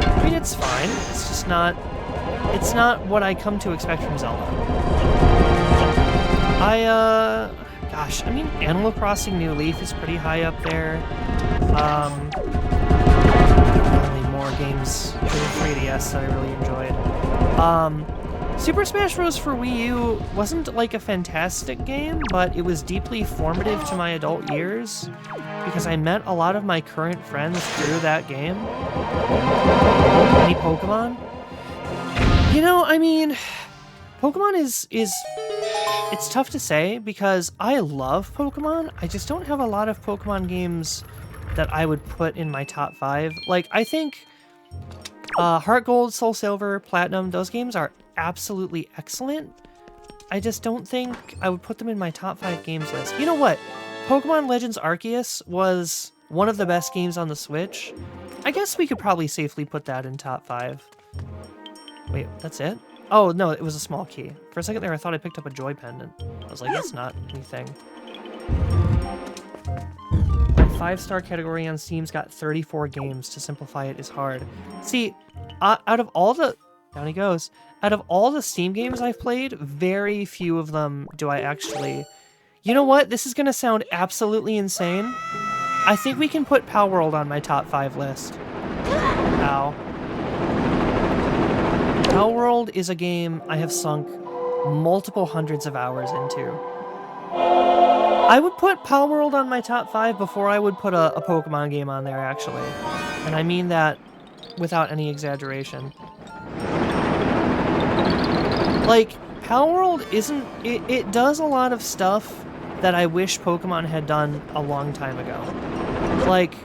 I mean, it's fine. It's just not... It's not what I come to expect from Zelda. Gosh, I mean, Animal Crossing New Leaf is pretty high up there. Only more games for the 3DS that I really enjoyed. Super Smash Bros. For Wii U wasn't like a fantastic game, but it was deeply formative to my adult years because I met a lot of my current friends through that game. Any Pokemon? You know, I mean, Pokemon is it's tough to say because I love Pokemon. I just don't have a lot of Pokemon games that I would put in my top 5. Like, I think Heart Gold, Soul Silver, Platinum, those games are absolutely excellent. I just don't think I would put them in my top 5 games list. You know what? Pokemon Legends Arceus was one of the best games on the Switch. I guess we could probably safely put that in top 5. Wait, that's it? Oh, no, it was a small key. For a second there, I thought I picked up a Joy Pendant. I was like, that's not anything. My 5-star category on Steam's got 34 games. To simplify it is hard. See, out of all the... Down he goes. Out of all the Steam games I've played, very few of them do I actually... You know what? This is going to sound absolutely insane. I think we can put Palworld on my top 5 list. Ow. Palworld is a game I have sunk multiple hundreds of hours into. I would put Palworld on my top 5 before I would put a Pokemon game on there, actually. And I mean that without any exaggeration. Like, Palworld isn't... It does a lot of stuff that I wish Pokemon had done a long time ago. Like,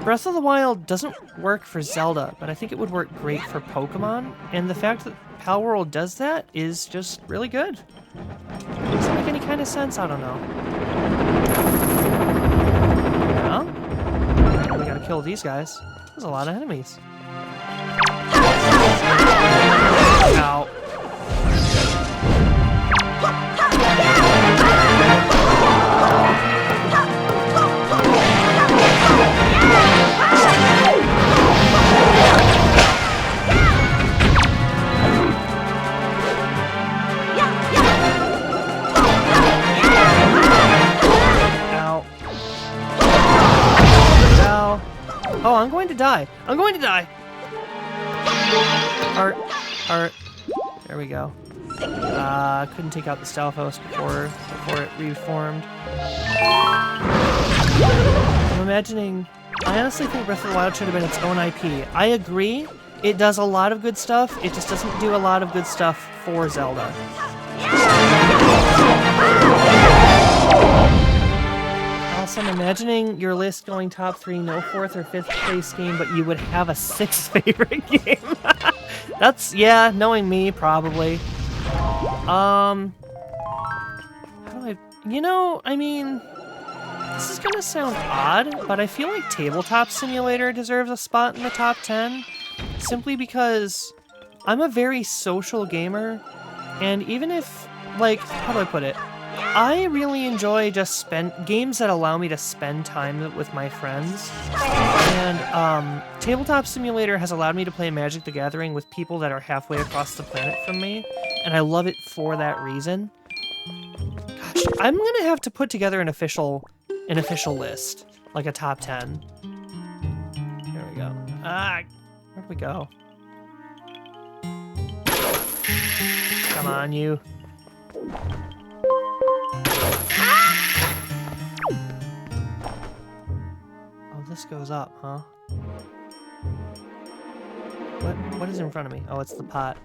Breath of the Wild doesn't work for Zelda, but I think it would work great for Pokemon, and the fact that Palworld does that is just really good. Doesn't make any kind of sense, I don't know. Well, we gotta kill these guys. There's a lot of enemies. Ow. Oh, I'm going to die. I'm going to die. Heart. There we go. Couldn't take out the Stalfos before it reformed. I'm imagining... I honestly think Breath of the Wild should have been its own IP. I agree. It does a lot of good stuff. It just doesn't do a lot of good stuff for Zelda. Also, I'm imagining your list going top 3, no 4th or 5th place game, but you would have a 6th favorite game. That's, yeah, knowing me, probably. How do I... You know, I mean... This is gonna sound odd, but I feel like Tabletop Simulator deserves a spot in the top 10. Simply because I'm a very social gamer, and even if, like, how do I put it? I really enjoy just games that allow me to spend time with my friends. And Tabletop Simulator has allowed me to play Magic the Gathering with people that are halfway across the planet from me, and I love it for that reason. Gosh, I'm gonna have to put together an official list, like a top 10. Here we go. Where'd we go? Come on, you. Oh, this goes up, huh? What is in front of me? Oh, it's the pot.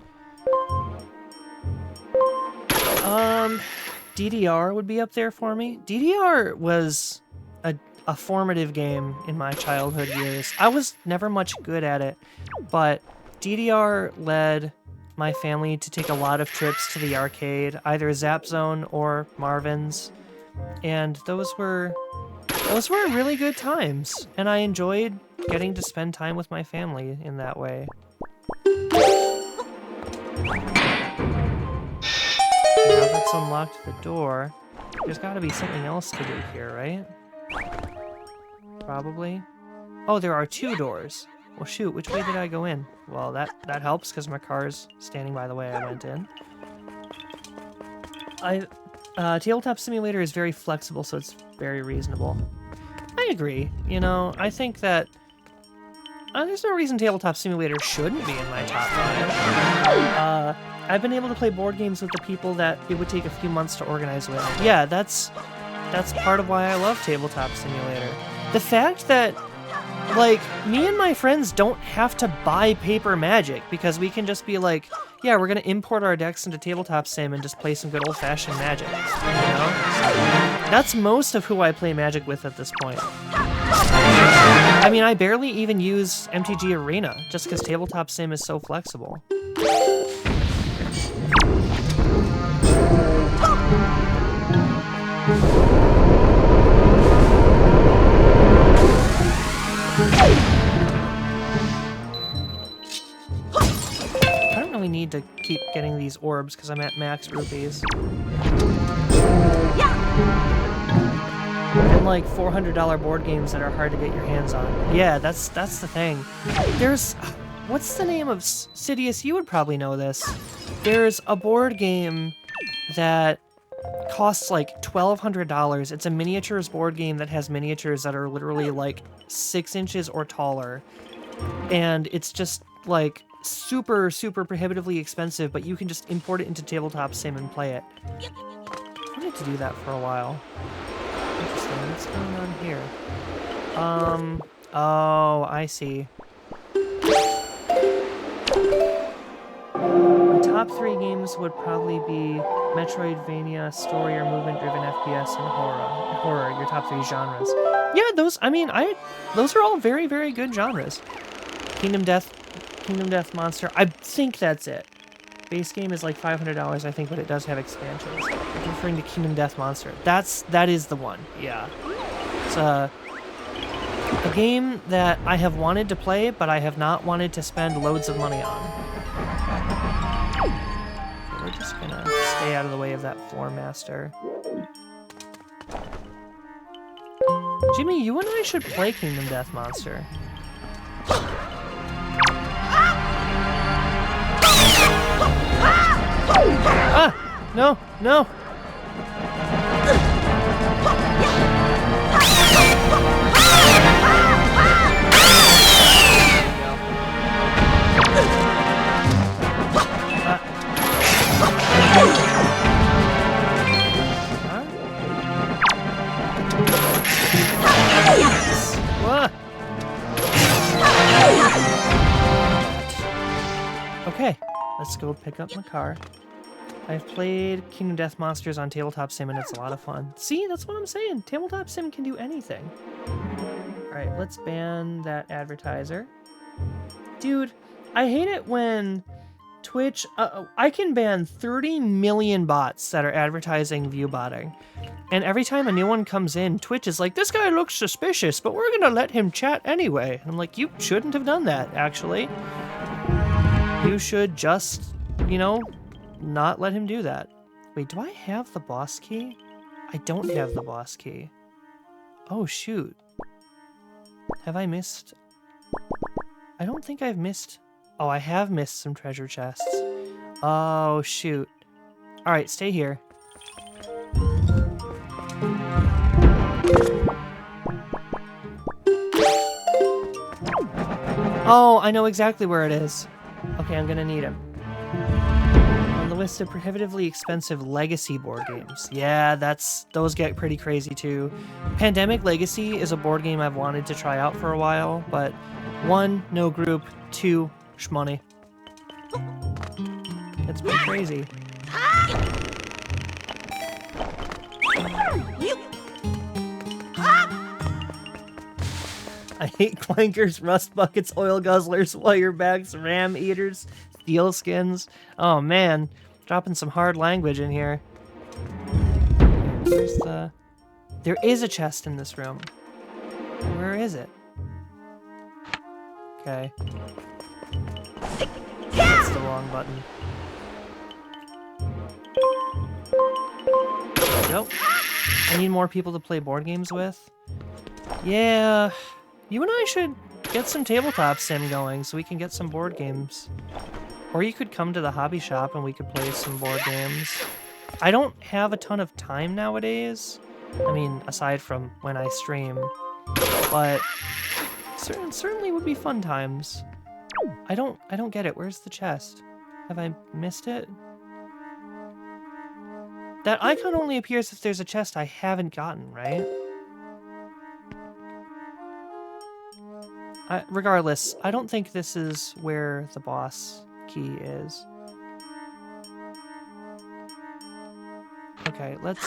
DDR would be up there for me. DDR was a formative game in my childhood years. I was never much good at it, but DDR led my family to take a lot of trips to the arcade, either Zap Zone or Marvin's, and those were really good times, and I enjoyed getting to spend time with my family in that way. Now that's unlocked the door, there's got to be something else to do here, right? Probably. Oh, there are 2 doors. Well, shoot, which way did I go in? Well, that helps, because my car's standing by the way I went in. Tabletop Simulator is very flexible, so it's very reasonable. I agree. You know, I think that there's no reason Tabletop Simulator shouldn't be in my top 5. I've been able to play board games with the people that it would take a few months to organize with. Yeah, that's part of why I love Tabletop Simulator. The fact that, like, me and my friends don't have to buy paper Magic because we can just be like, yeah, we're gonna import our decks into Tabletop Sim and just play some good old-fashioned Magic, you know? That's most of who I play Magic with at this point. I mean, I barely even use MTG Arena, just because Tabletop Sim is so flexible. I don't really need to keep getting these orbs because I'm at max rupees. And like $400 board games that are hard to get your hands on. Yeah, that's the thing. There's... What's the name of... Sidious, you would probably know this. There's a board game that costs like $1,200. It's a miniatures board game that has miniatures that are literally like 6 inches or taller. And it's just like super, super prohibitively expensive, but you can just import it into Tabletop Sim and play it. I wanted to do that for a while. Interesting, what's going on here? Oh, I see. My top 3 games would probably be Metroidvania, story or movement-driven FPS, and horror, your top 3 genres. Yeah, those are all very, very good genres. Kingdom Death Monster, I think that's it. Base game is like $500, I think, but it does have expansions. I'm referring to Kingdom Death Monster. That is the one, yeah. It's a game that I have wanted to play, but I have not wanted to spend loads of money on. So we're just gonna stay out of the way of that Floor Master. Jimmy, you and I should play Kingdom Death Monster. Ah! No! No! Okay, let's go pick up my car. I've played Kingdom Death Monsters on Tabletop Sim and it's a lot of fun. See, that's what I'm saying. Tabletop Sim can do anything. Alright, let's ban that advertiser. Dude, I hate it when Twitch... I can ban 30 million bots that are advertising viewbotting. And every time a new one comes in, Twitch is like, this guy looks suspicious, but we're gonna let him chat anyway. And I'm like, you shouldn't have done that, actually. You should just, you know, not let him do that. Wait, do I have the boss key? I don't have the boss key. Oh, shoot. Have I missed... I don't think I've missed... Oh, I have missed some treasure chests. Oh, shoot. Alright, stay here. Oh, I know exactly where it is. Okay, I'm gonna need him. On the list of prohibitively expensive legacy board games. Yeah, those get pretty crazy too. Pandemic Legacy is a board game I've wanted to try out for a while, but 1, no group, 2, shmoney. It's pretty crazy. I hate clankers, rust buckets, oil guzzlers, wire bags, ram eaters, steel skins. Oh man, dropping some hard language in here. Where's the... There is a chest in this room. Where is it? Okay. That's the wrong button. Nope. I need more people to play board games with. Yeah, you and I should get some tabletop sim going so we can get some board games. Or you could come to the hobby shop and we could play some board games. I don't have a ton of time nowadays. I mean, aside from when I stream. But certainly would be fun times. I don't get it. Where's the chest? Have I missed it? That icon only appears if there's a chest I haven't gotten, right? Regardless, I don't think this is where the boss key is. Okay, let's...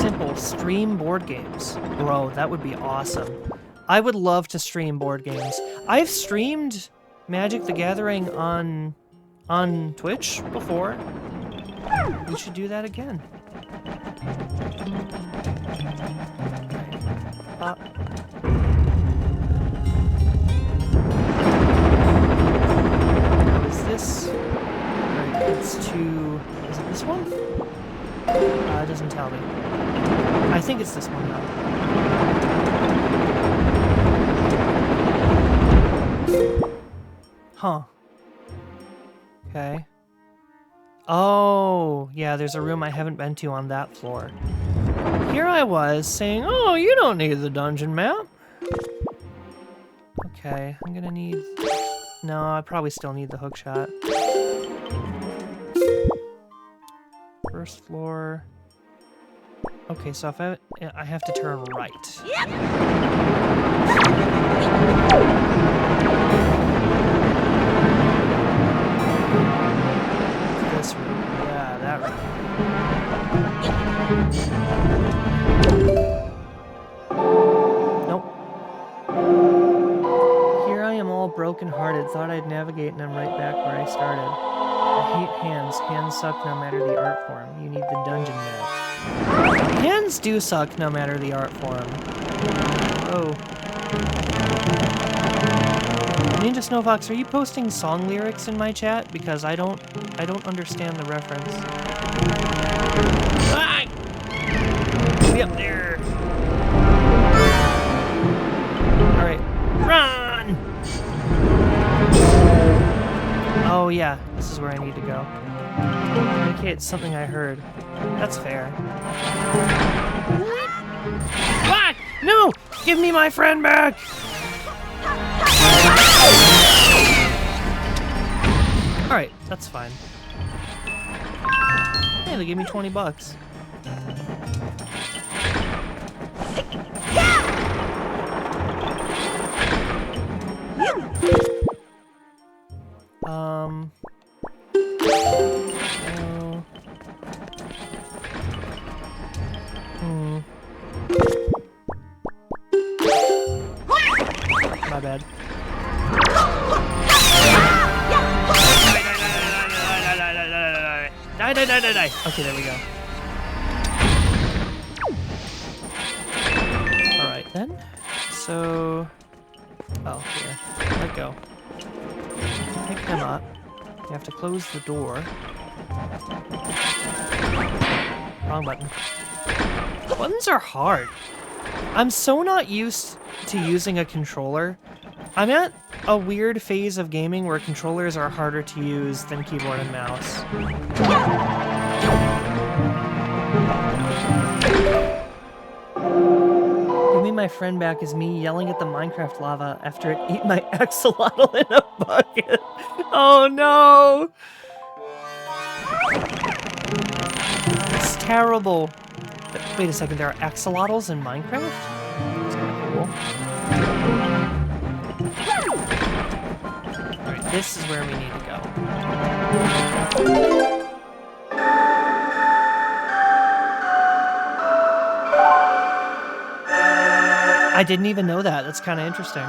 Simple, stream board games. Bro, that would be awesome. I would love to stream board games. I've streamed Magic the Gathering on Twitch before. We should do that again. Is this... Right, it's to... Is it this one? It doesn't tell me. I think it's this one, though. Huh. Okay. Oh, yeah, there's a room I haven't been to on that floor. Here I was saying, oh, you don't need the dungeon map. Okay, I'm gonna need... No, I probably still need the hookshot. First floor... Okay, so if I have to turn right. This room. Yeah, that room. Nope. Here I am all broken-hearted. Thought I'd navigate and I'm right back where I started. I hate hands. Hands suck no matter the art form. You need the dungeon map. Hands do suck no matter the art form. Oh. Ninja Snowfox, are you posting song lyrics in my chat? Because I don't understand the reference. Ah! Be up there. Alright. Run! Oh yeah, this is where I need to go. Okay, it's something I heard. That's fair. Ah! No! Give me my friend back! Alright, that's fine. Hey, they gave me 20 bucks. My bad. Die. Okay, there we go. Alright then. So... Oh, here. Let go. Pick him up. You have to close the door. Wrong button. Buttons are hard. I'm so not used to using a controller. I'm at a weird phase of gaming where controllers are harder to use than keyboard and mouse. Give me my friend back is me yelling at the Minecraft lava after it ate my axolotl in a bucket. Oh no! It's terrible. Wait a second, there are axolotls in Minecraft? That's kind of cool. Alright, This is where we need to go. I didn't even know that. That's kind of interesting.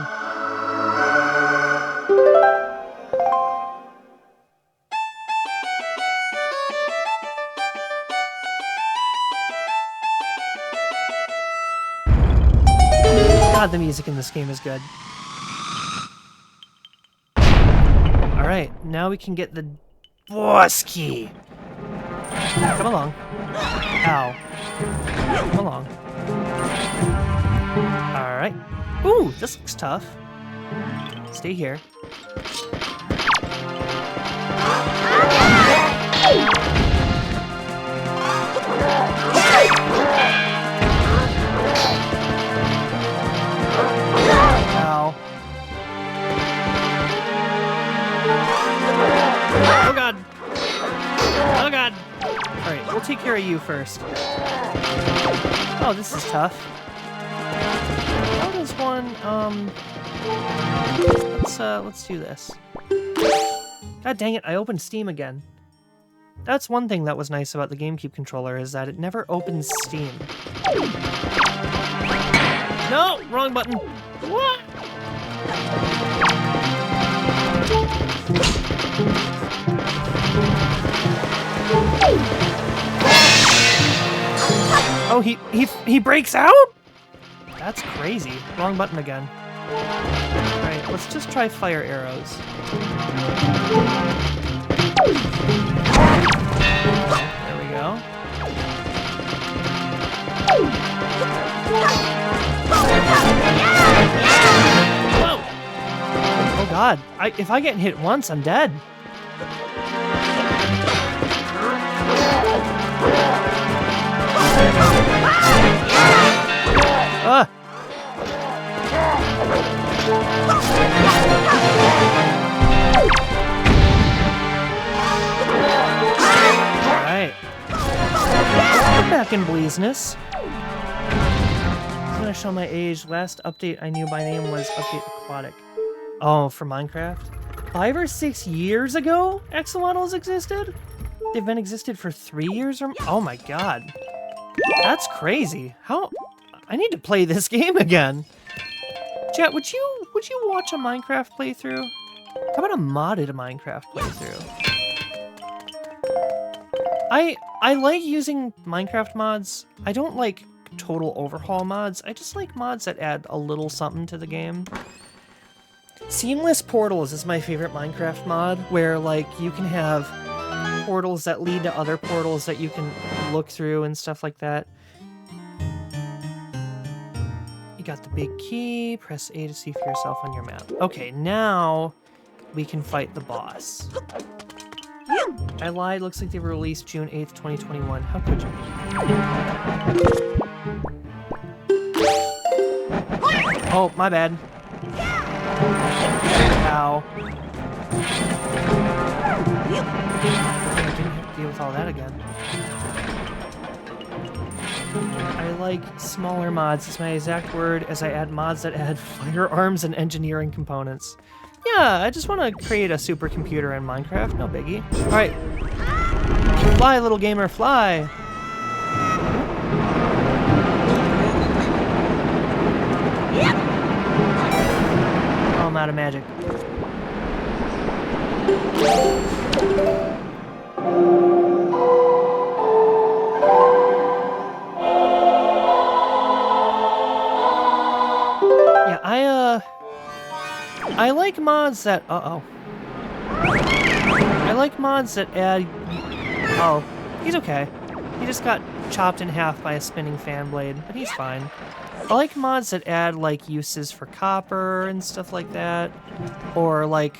God, the music in this game is good. Alright, now we can get the boss key. Come along. Ow. Come along. Alright. Ooh, this looks tough. Stay here. Ow. Oh god! Oh god! Alright, we'll take care of you first. Oh, this is tough. How does one, let's do this. God dang it, I opened Steam again. That's one thing that was nice about the GameCube controller, is that it never opens Steam. No! Wrong button! What? Oh, he breaks out? That's crazy. Wrong button again. Alright, let's just try fire arrows. There we go. Whoa! Oh god, if I get hit once, I'm dead. Ah! Alright. We're back in Bleasness. I'm gonna show my age. Last update I knew by name was Update Aquatic. Oh, for Minecraft? 5 or 6 years ago, Axolotls existed? They've been existed for 3 years or... Oh my god. That's crazy. How... I need to play this game again. Chat, would you watch a Minecraft playthrough? How about a modded Minecraft playthrough? I like using Minecraft mods. I don't like total overhaul mods. I just like mods that add a little something to the game. Seamless Portals is my favorite Minecraft mod, where like you can have portals that lead to other portals that you can look through and stuff like that. You got the big key. Press A to see for yourself on your map. Okay, now we can fight the boss. I lied. Looks like they were released June 8th, 2021. How could you? Oh, my bad. Ow. I didn't have to deal with all that again. I like smaller mods. It's my exact word, as I add mods that add firearms and engineering components. Yeah, I just want to create a supercomputer in Minecraft. No biggie. Alright. Fly, little gamer, fly! Oh, I'm out of magic. I like mods that... I like mods that add... Oh, he's okay. He just got chopped in half by a spinning fan blade, but he's fine. I like mods that add, like, uses for copper and stuff like that. Or, like,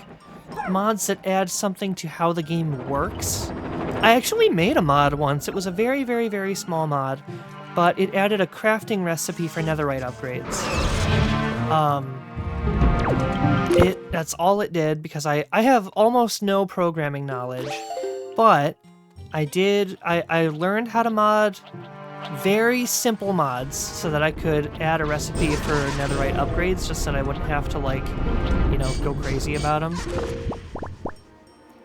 mods that add something to how the game works. I actually made a mod once. It was a very, very, very small mod, but it added a crafting recipe for netherite upgrades. That's all it did, because I have almost no programming knowledge, but I learned how to mod very simple mods so that I could add a recipe for netherite upgrades, just so that I wouldn't have to, like, you know, go crazy about them.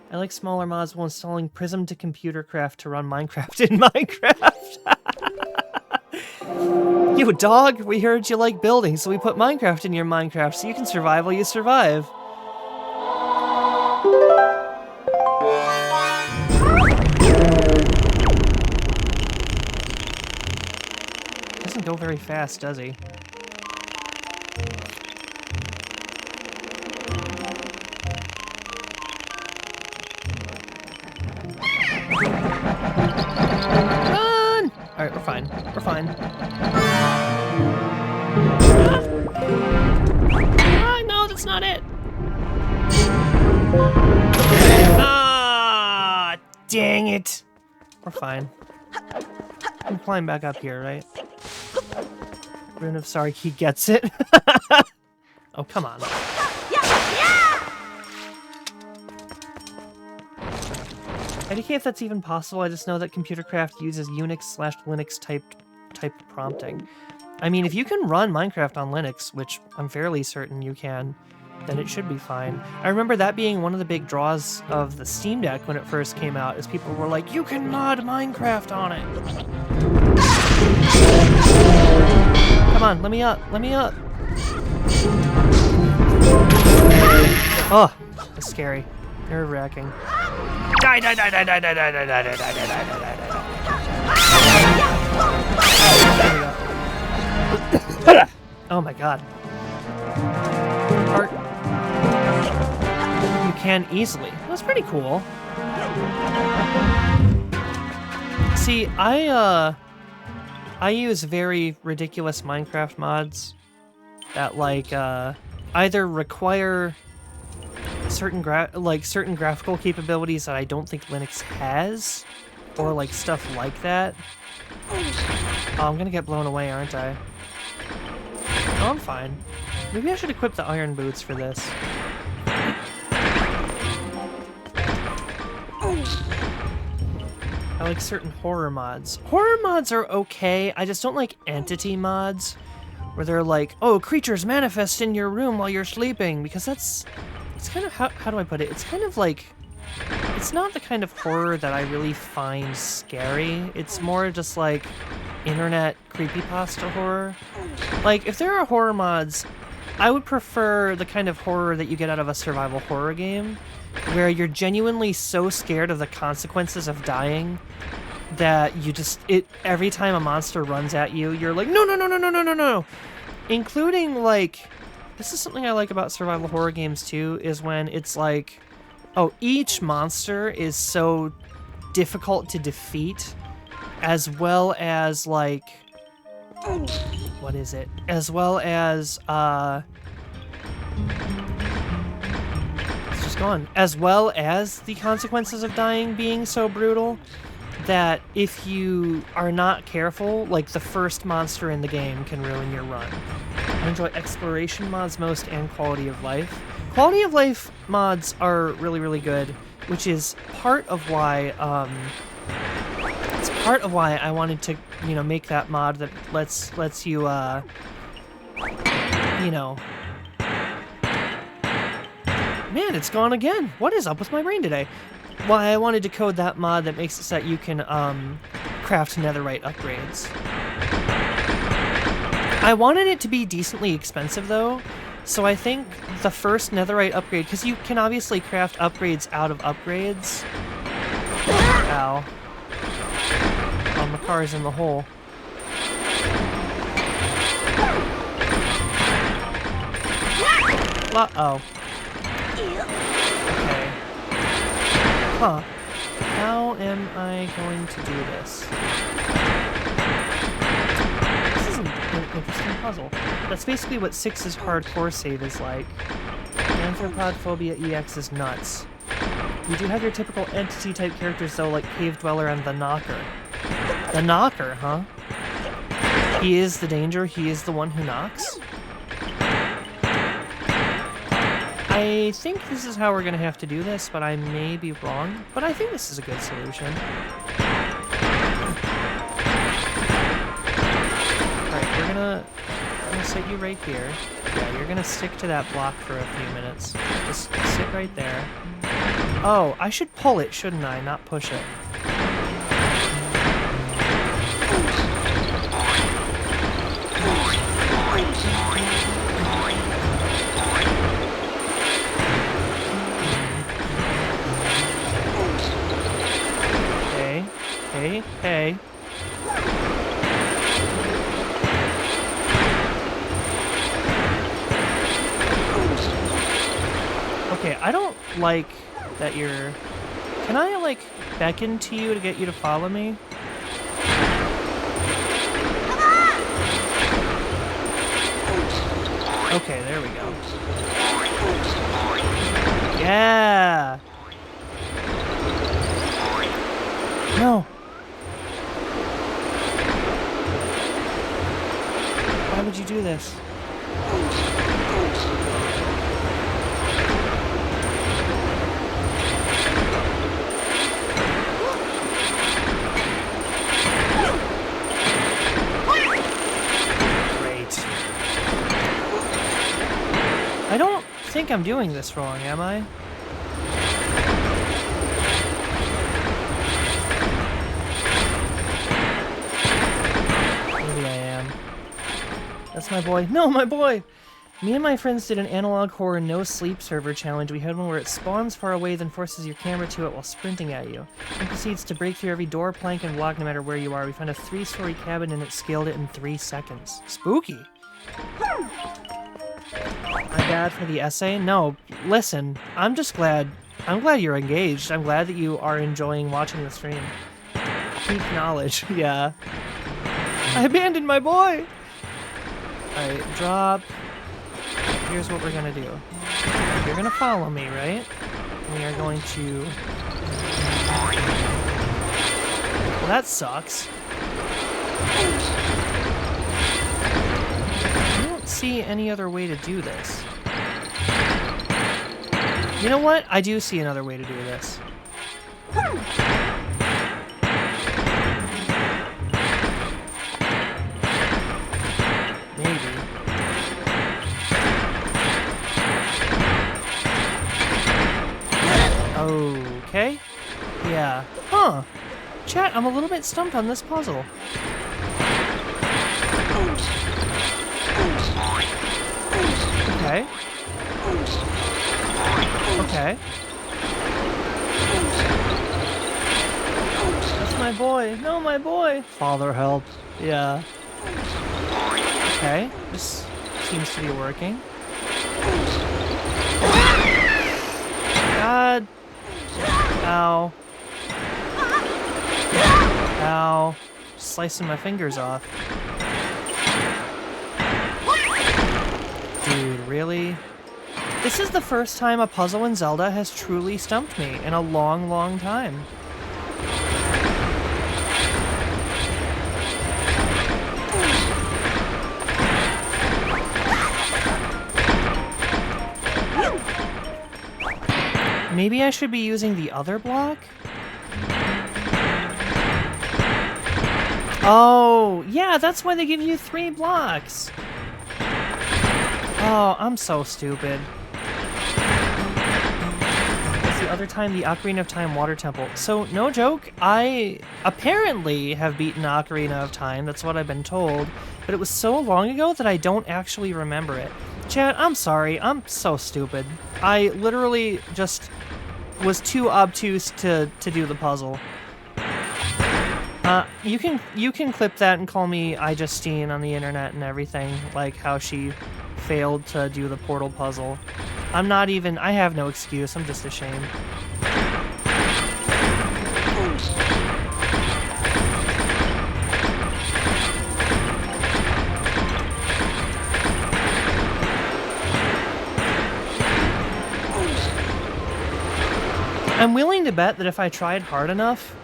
I like smaller mods while installing Prism to Computer Craft to run Minecraft in Minecraft. You dog, we heard you like building, so we put Minecraft in your Minecraft so you can survive while you survive. Doesn't go very fast, does he? Run! Alright, we're fine. We're fine. Ah, no, that's not it! Ah, dang it! We're fine. I'm climb back up here, right? Rune of Sarki gets it. Oh, come on. I don't care if that's even possible. I just know that ComputerCraft uses Unix/Linux type prompting. I mean, if you can run Minecraft on Linux, which I'm fairly certain you can, then it should be fine. I remember that being one of the big draws of the Steam Deck when it first came out, is people were like, you can mod Minecraft on it! Come on, let me up, let me up! Oh, that's scary. Nerve-wracking. Die, die, die, die, die, die, die, die, die, die, die, die, die, die, die. There we go. Oh my god. Heart. You can easily. That's pretty cool. See, I use very ridiculous Minecraft mods that like either require certain graphical capabilities that I don't think Linux has, or like stuff like that. Oh, I'm gonna get blown away, aren't I? Oh, I'm fine. Maybe I should equip the iron boots for this. I like certain horror mods. Horror mods are okay, I just don't like entity mods, where they're like, oh, creatures manifest in your room while you're sleeping, because it's kind of, how do I put it? It's kind of like, it's not the kind of horror that I really find scary. It's more just like internet creepypasta horror. Like, if there are horror mods, I would prefer the kind of horror that you get out of a survival horror game, where you're genuinely so scared of the consequences of dying that you just, every time a monster runs at you, you're like, no, no, no, no, no, no, no, no. Including, like, this is something I like about survival horror games too, is when it's like, oh, each monster is so difficult to defeat, as well as like, what is it? As well as, it's just gone. As well as the consequences of dying being so brutal that if you are not careful, like the first monster in the game can ruin your run. I enjoy exploration mods most and quality of life. Quality of life mods are really, really good, which is part of why, it's part of why I wanted to, you know, make that mod that lets you, you know... Man, it's gone again! What is up with my brain today? Why I wanted to code that mod that makes it so that you can, craft netherite upgrades. I wanted it to be decently expensive, though, so I think the first netherite upgrade, because you can obviously craft upgrades out of upgrades. Ow. Oh, my car is in the hole. Uh-oh. Okay. Huh. How am I going to do this? This is an interesting puzzle. That's basically what 6's hardcore save is like. Anthropophobia EX is nuts. You do have your typical entity-type characters, though, like Cave Dweller and the Knocker. The Knocker, huh? He is the danger, he is the one who knocks? I think this is how we're gonna have to do this, but I may be wrong. But I think this is a good solution. Alright, we're gonna set you right here. Yeah, you're gonna stick to that block for a few minutes. Just sit right there. Oh, I should pull it, shouldn't I? Not push it. Hey. Okay, I don't like that you're... Can I, like, beckon to you to get you to follow me? Okay, there we go. Yeah! No! Why would you do this? Great. I don't think I'm doing this wrong, am I? Maybe I am. That's my boy. No, my boy! Me and my friends did an analog horror no sleep server challenge. We had one where it spawns far away, then forces your camera to it while sprinting at you. It proceeds to break through every door, plank, and block no matter where you are. We found a 3-story cabin and it scaled it in 3 seconds. Spooky! Am I bad for the essay? No, listen, I'm glad you're engaged. I'm glad that you are enjoying watching the stream. Keep knowledge, yeah. I abandoned my boy! Alright, drop. Here's what we're gonna do. You're gonna follow me, right? We are going to... Well, that sucks. I don't see any other way to do this. You know what? I do see another way to do this. Maybe. Okay. Yeah. Huh. Chat, I'm a little bit stumped on this puzzle. Okay. Okay. That's my boy. No, my boy. Father, help. Yeah. Okay. This seems to be working. God. Ow. Ow. Slicing my fingers off. Dude, really? This is the first time a puzzle in Zelda has truly stumped me in a long, long time. Maybe I should be using the other block? Oh, yeah, that's why they give you 3 blocks. Oh, I'm so stupid. It's the other time, the Ocarina of Time Water Temple. So, no joke, I apparently have beaten Ocarina of Time, that's what I've been told, but it was so long ago that I don't actually remember it. Chat, I'm sorry, I'm so stupid. I literally just was too obtuse to do the puzzle. You can clip that and call me iJustine on the internet and everything, like how she failed to do the portal puzzle. I have no excuse, I'm just ashamed. I'm willing to bet that if I tried hard enough,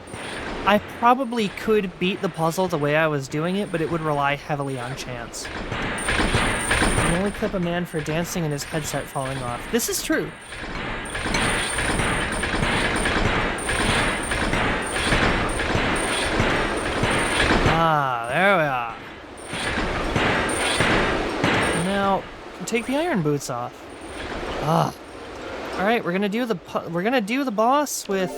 I probably could beat the puzzle the way I was doing it, but it would rely heavily on chance. I can only clip a man for dancing and his headset falling off. This is true. Ah, there we are. Now, take the iron boots off. Ah. All right, we're gonna do the boss with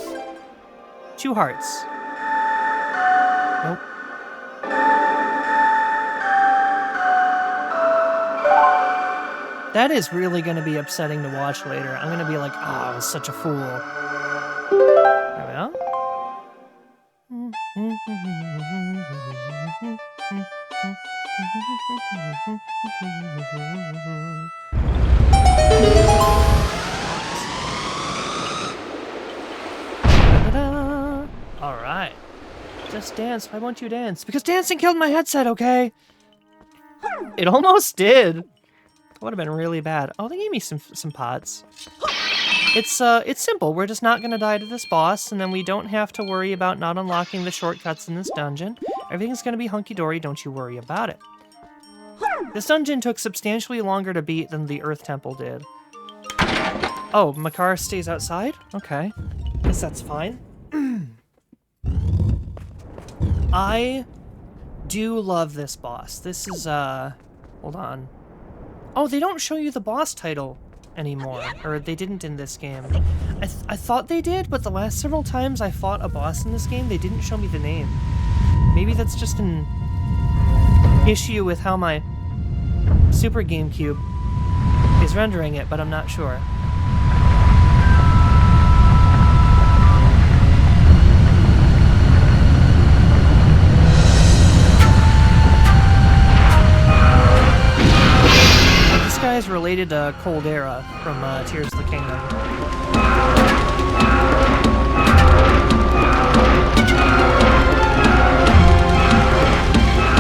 2 hearts. Nope. That is really gonna be upsetting to watch later. I'm gonna be like, oh, I was such a fool. There we go. All right. Just dance. Why won't you dance? Because dancing killed my headset, okay? It almost did. It would have been really bad. Oh, they gave me some pots. It's simple. We're just not gonna die to this boss, and then we don't have to worry about not unlocking the shortcuts in this dungeon. Everything's gonna be hunky-dory, don't you worry about it. This dungeon took substantially longer to beat than the Earth Temple did. Oh, Makar stays outside? Okay. Guess that's fine. I do love this boss. This is, hold on. Oh, they don't show you the boss title anymore. Or they didn't in this game. I thought they did, but the last several times I fought a boss in this game, they didn't show me the name. Maybe that's just an issue with how my Super GameCube is rendering it, but I'm not sure. This guy is related to Coldera from Tears of the Kingdom.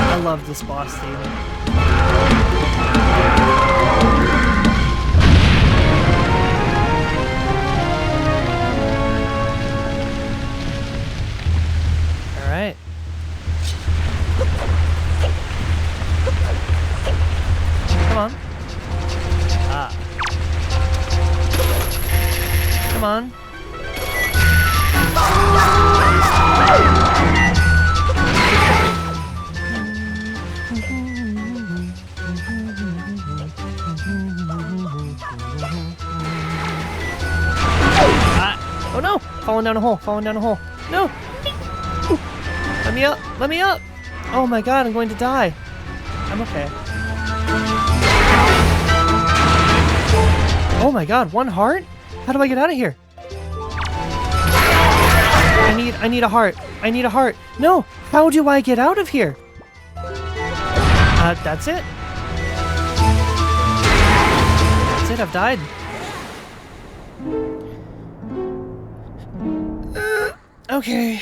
I love this boss theme. Alright. Come on. Ah. Come on. Ah. Oh no! Falling down a hole, falling down a hole. No! Let me up! Let me up! Oh my god, I'm going to die. I'm okay. Oh my god, 1 heart? How do I get out of here? I need a heart. I need a heart. No! How do I get out of here? That's it. That's it, I've died. Okay.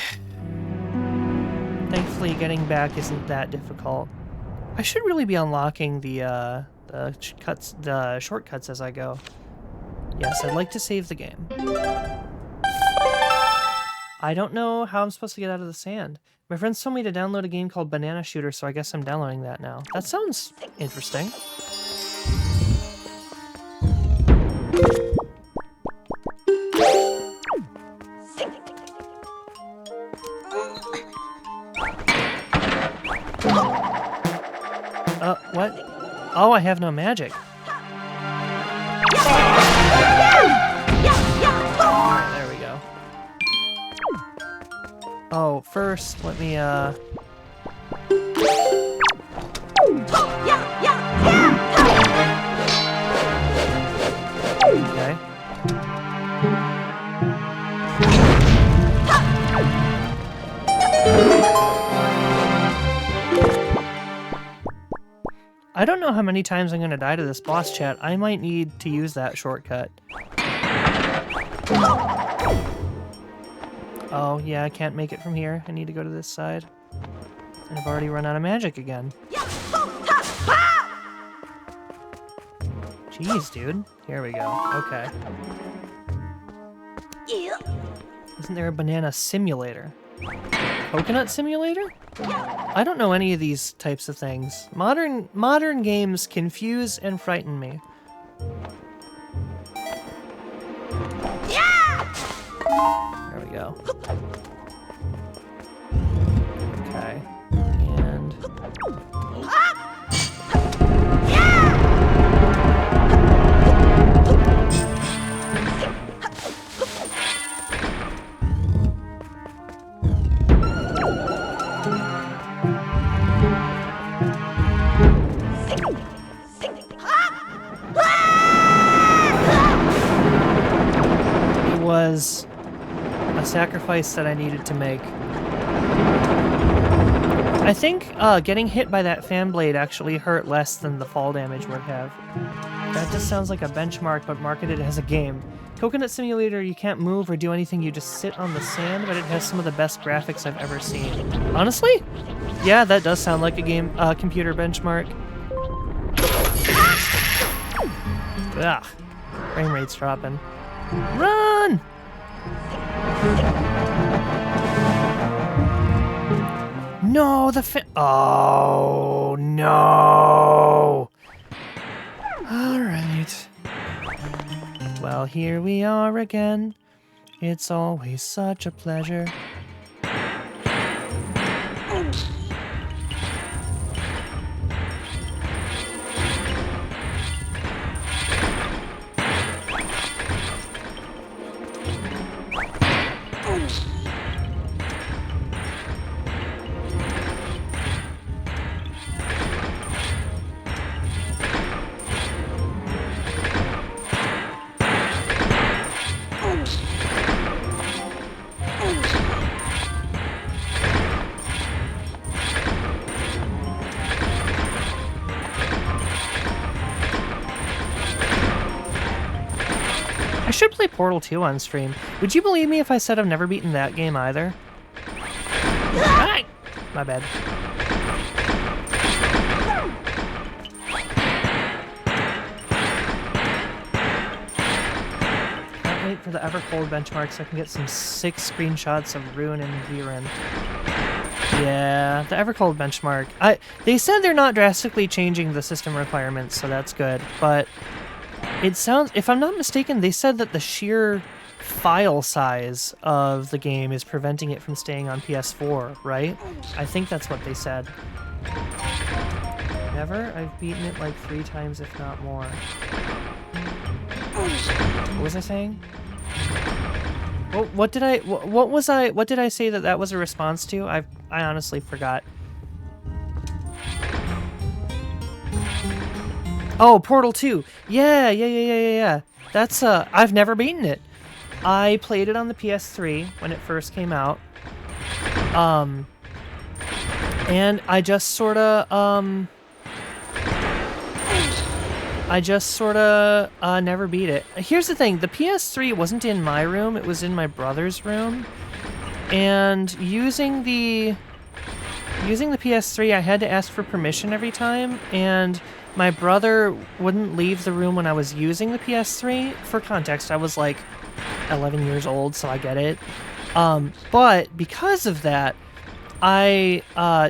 Thankfully, getting back isn't that difficult. I should really be unlocking the shortcuts as I go. Yes, I'd like to save the game. I don't know how I'm supposed to get out of the sand. My friends told me to download a game called Banana Shooter, so I guess I'm downloading that now. That sounds interesting. What? Oh, I have no magic. Alright, there we go. Oh, first, let me, Okay. I don't know how many times I'm gonna die to this boss, chat. I might need to use that shortcut. Oh, yeah, I can't make it from here. I need to go to this side. And I've already run out of magic again. Jeez, dude. Here we go. Okay. Isn't there a banana simulator? Coconut simulator? I don't know any of these types of things. Modern games confuse and frighten me. There we go. Okay. And... was a sacrifice that I needed to make. I think getting hit by that fan blade actually hurt less than the fall damage would have. That just sounds like a benchmark, but marketed as a game. Coconut Simulator, you can't move or do anything, you just sit on the sand, but it has some of the best graphics I've ever seen. Honestly? Yeah, that does sound like a game, computer benchmark. Ugh. Frame rate's dropping. Run! No, oh, no! Alright. Well, here we are again. It's always such a pleasure. I should play Portal 2 on stream. Would you believe me if I said I've never beaten that game either? Ah! My bad. Can't wait for the Evercold benchmark so I can get some sick screenshots of Ruin and Viren. Yeah, the Evercold benchmark. They said they're not drastically changing the system requirements, so that's good, but it sounds, if I'm not mistaken, they said that the sheer file size of the game is preventing it from staying on PS4, right? I think that's what they said. Never? I've beaten it like 3 times, if not more. What was I saying? What did I say that was a response to? I honestly forgot. Oh, Portal 2. Yeah. That's, I've never beaten it. I played it on the PS3 when it first came out. And I just sorta, never beat it. Here's the thing, the PS3 wasn't in my room, it was in my brother's room. And using the PS3, I had to ask for permission every time, and my brother wouldn't leave the room when I was using the PS3. For context, I was like 11 years old, so I get it. But because of that, I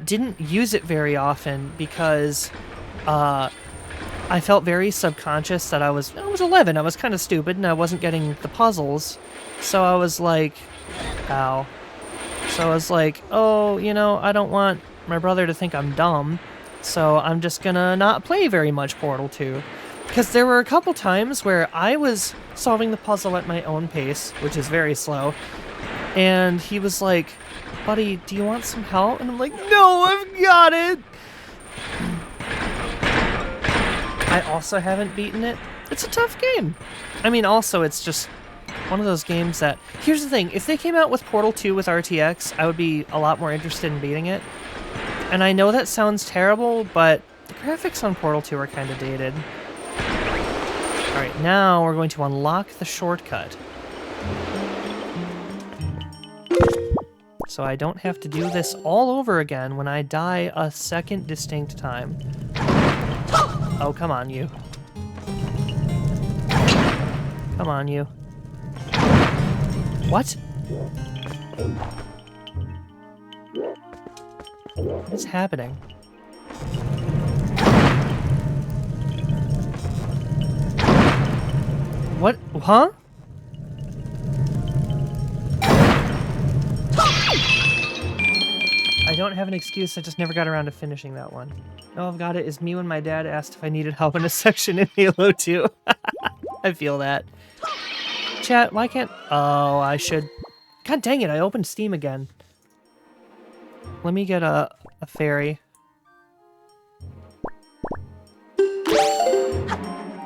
didn't use it very often because I felt very subconscious that I was 11. I was kind of stupid and I wasn't getting the puzzles. So I was like, ow. So I was like, oh, you know, I don't want my brother to think I'm dumb. So I'm just gonna not play very much Portal 2. Because there were a couple times where I was solving the puzzle at my own pace, which is very slow, and he was like, buddy, do you want some help? And I'm like, no, I've got it! I also haven't beaten it. It's a tough game. I mean, also, it's just one of those games that... Here's the thing, if they came out with Portal 2 with RTX, I would be a lot more interested in beating it. And I know that sounds terrible, but the graphics on Portal 2 are kind of dated. Alright, now we're going to unlock the shortcut. So I don't have to do this all over again when I die a second distinct time. Oh, come on, you. Come on, you. What? What is happening? What? Huh? I don't have an excuse, I just never got around to finishing that one. All I've got it is me when my dad asked if I needed help in a section in Halo 2. I feel that. Chat, why can't... Oh, I should... God dang it, I opened Steam again. Let me get a fairy.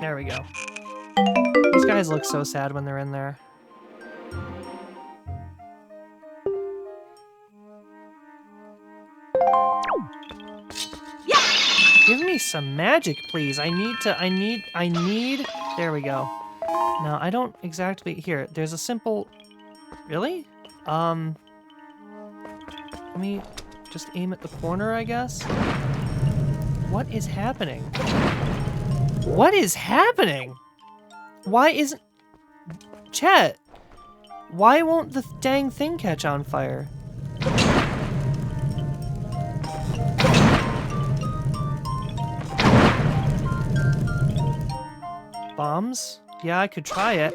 There we go. These guys look so sad when they're in there. some magic, please. I need... There we go. Now, I don't exactly... Here, there's a simple... Really? Let me just aim at the corner, I guess? What is happening? What is happening? Why isn't... Chat, why won't the dang thing catch on fire? Bombs? Yeah, I could try it.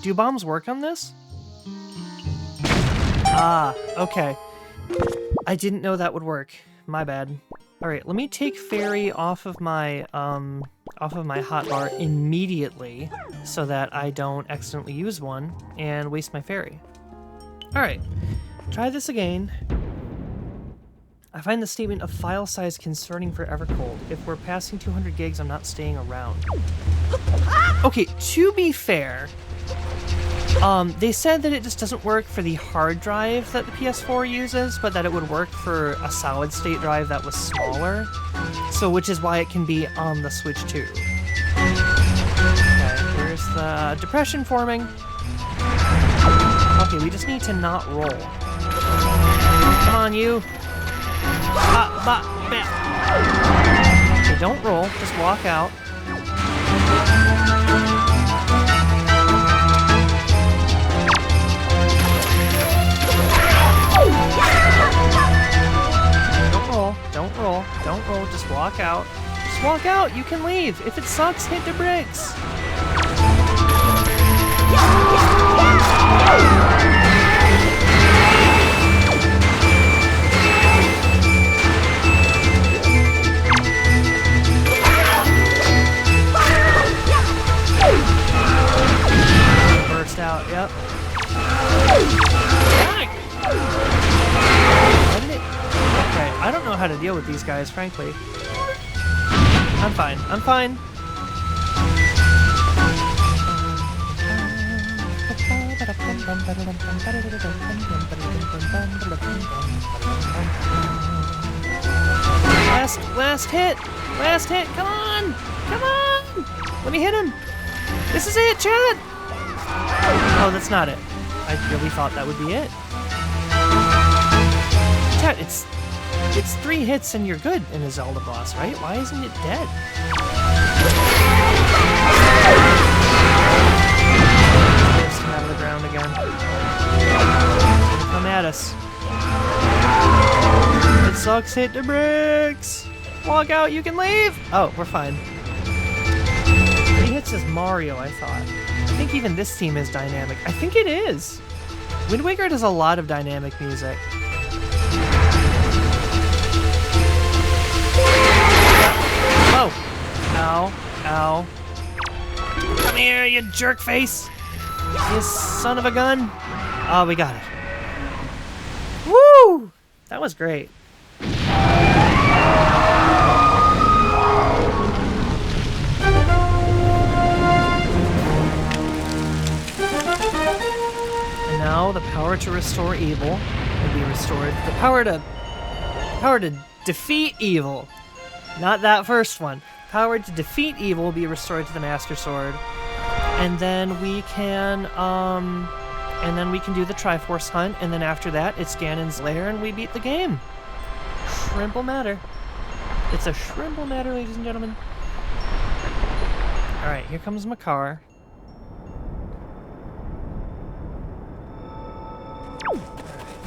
Do bombs work on this? Ah, okay. I didn't know that would work. My bad. Alright, let me take fairy off of my hotbar immediately so that I don't accidentally use one and waste my fairy. Alright, try this again. I find the statement of file size concerning for Evercold. If we're passing 200 gigs, I'm not staying around. Okay, to be fair, they said that it just doesn't work for the hard drive that the PS4 uses, but that it would work for a solid-state drive that was smaller. So, which is why it can be on the Switch too. Okay, here's the depression forming. Okay, we just need to not roll. Come on, you. Okay, don't roll, just walk out. Don't roll, just walk out. Just walk out, you can leave. If it sucks, hit the brakes. Burst out, yep. I don't know how to deal with these guys, frankly. I'm fine. I'm fine. Last hit! Last hit! Come on! Come on! Let me hit him! This is it, Chad! Oh, that's not it. I really thought that would be it. Chad, it's 3 hits and you're good in a Zelda boss, right? Why isn't it dead? Bursting out of the ground again. Come at us. It sucks, hit the brakes! Walk out, you can leave! Oh, we're fine. 3 hits is Mario, I thought. I think even this theme is dynamic. I think it is! Wind Waker does a lot of dynamic music. Oh! Ow. Ow. Come here, you jerk face! You son of a gun! Oh, we got it. Woo! That was great. And now the power to restore evil will be restored. The power to defeat evil. Not that first one. Power to defeat evil will be restored to the Master Sword. And then we can do the Triforce hunt, and then after that, it's Ganon's lair, and we beat the game. Shrimple matter. It's a shrimple matter, ladies and gentlemen. Alright, here comes Makar.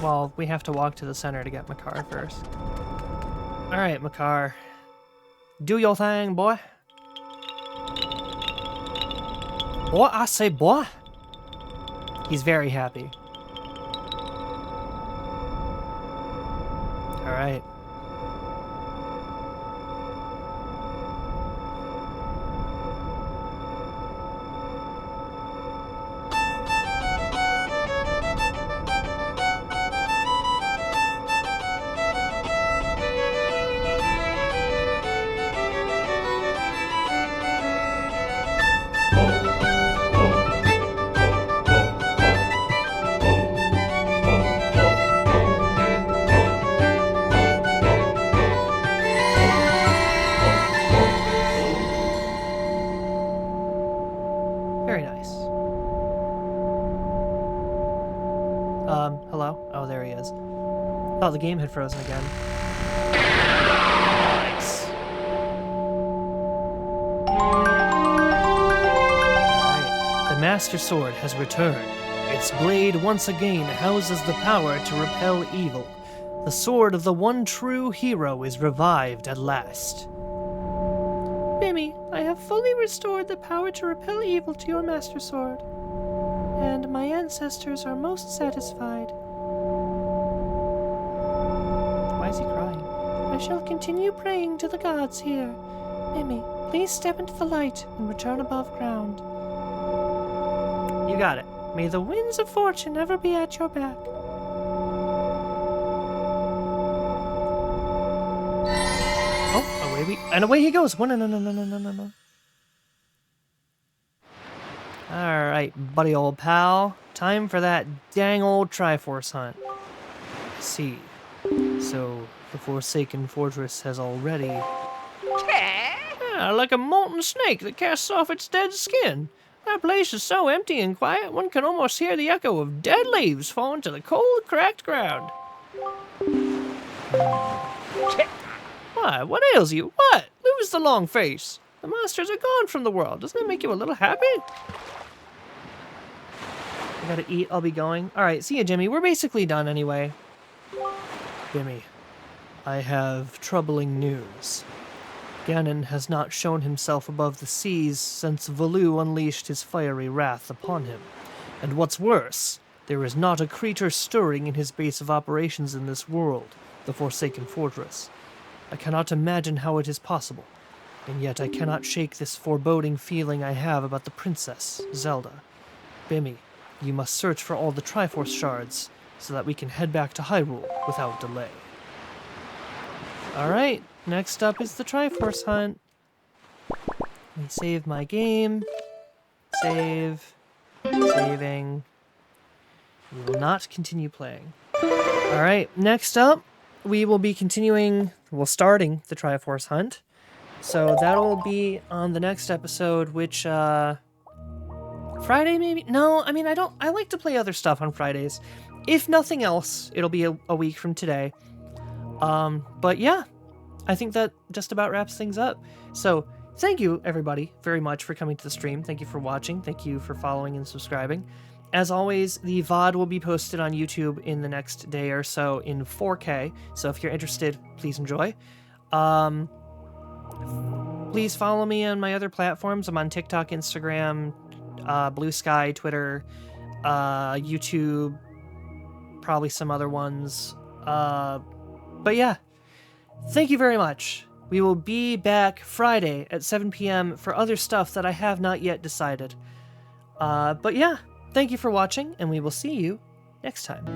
Well, we have to walk to the center to get Makar first. Alright, Makar. Do your thing, boy. Boy, I say boy. He's very happy. Alright. Oh, the game had frozen again. Nice. Alright. The Master Sword has returned. Its blade once again houses the power to repel evil. The sword of the one true hero is revived at last. Bimmy, I have fully restored the power to repel evil to your Master Sword, and my ancestors are most satisfied. Why is he crying? I shall continue praying to the gods here. Bimmy, please step into the light and return above ground. You got it. May the winds of fortune ever be at your back. Away he goes. Oh, no. Alright, buddy old pal. Time for that dang old Triforce hunt. Let's see. So, the Forsaken Fortress has already... Yeah, like a molten snake that casts off its dead skin. That place is so empty and quiet, one can almost hear the echo of dead leaves falling to the cold, cracked ground. Why, what ails you? What? Lose the long face. The monsters are gone from the world. Doesn't that make you a little happy? I gotta eat, I'll be going. Alright, see ya, Jimmy. We're basically done anyway. Bimmy, I have troubling news. Ganon has not shown himself above the seas since Valoo unleashed his fiery wrath upon him. And what's worse, there is not a creature stirring in his base of operations in this world, the Forsaken Fortress. I cannot imagine how it is possible, and yet I cannot shake this foreboding feeling I have about the princess, Zelda. Bimmy, you must search for all the Triforce shards, so that we can head back to Hyrule without delay. Alright, next up is the Triforce hunt. Let me save my game. Save. Saving. We will not continue playing. Alright, next up, we will be starting the Triforce hunt. So that'll be on the next episode, which, Friday maybe? No, I mean, I like to play other stuff on Fridays. If nothing else, it'll be a week from today. But yeah, I think that just about wraps things up. So thank you, everybody, very much for coming to the stream. Thank you for watching. Thank you for following and subscribing. As always, the VOD will be posted on YouTube in the next day or so in 4K. So if you're interested, please enjoy. Please follow me on my other platforms. I'm on TikTok, Instagram, Blue Sky, Twitter, YouTube, probably some other ones. But yeah, thank you very much. We will be back Friday at 7 p.m. for other stuff that I have not yet decided. But yeah, thank you for watching, and we will see you next time.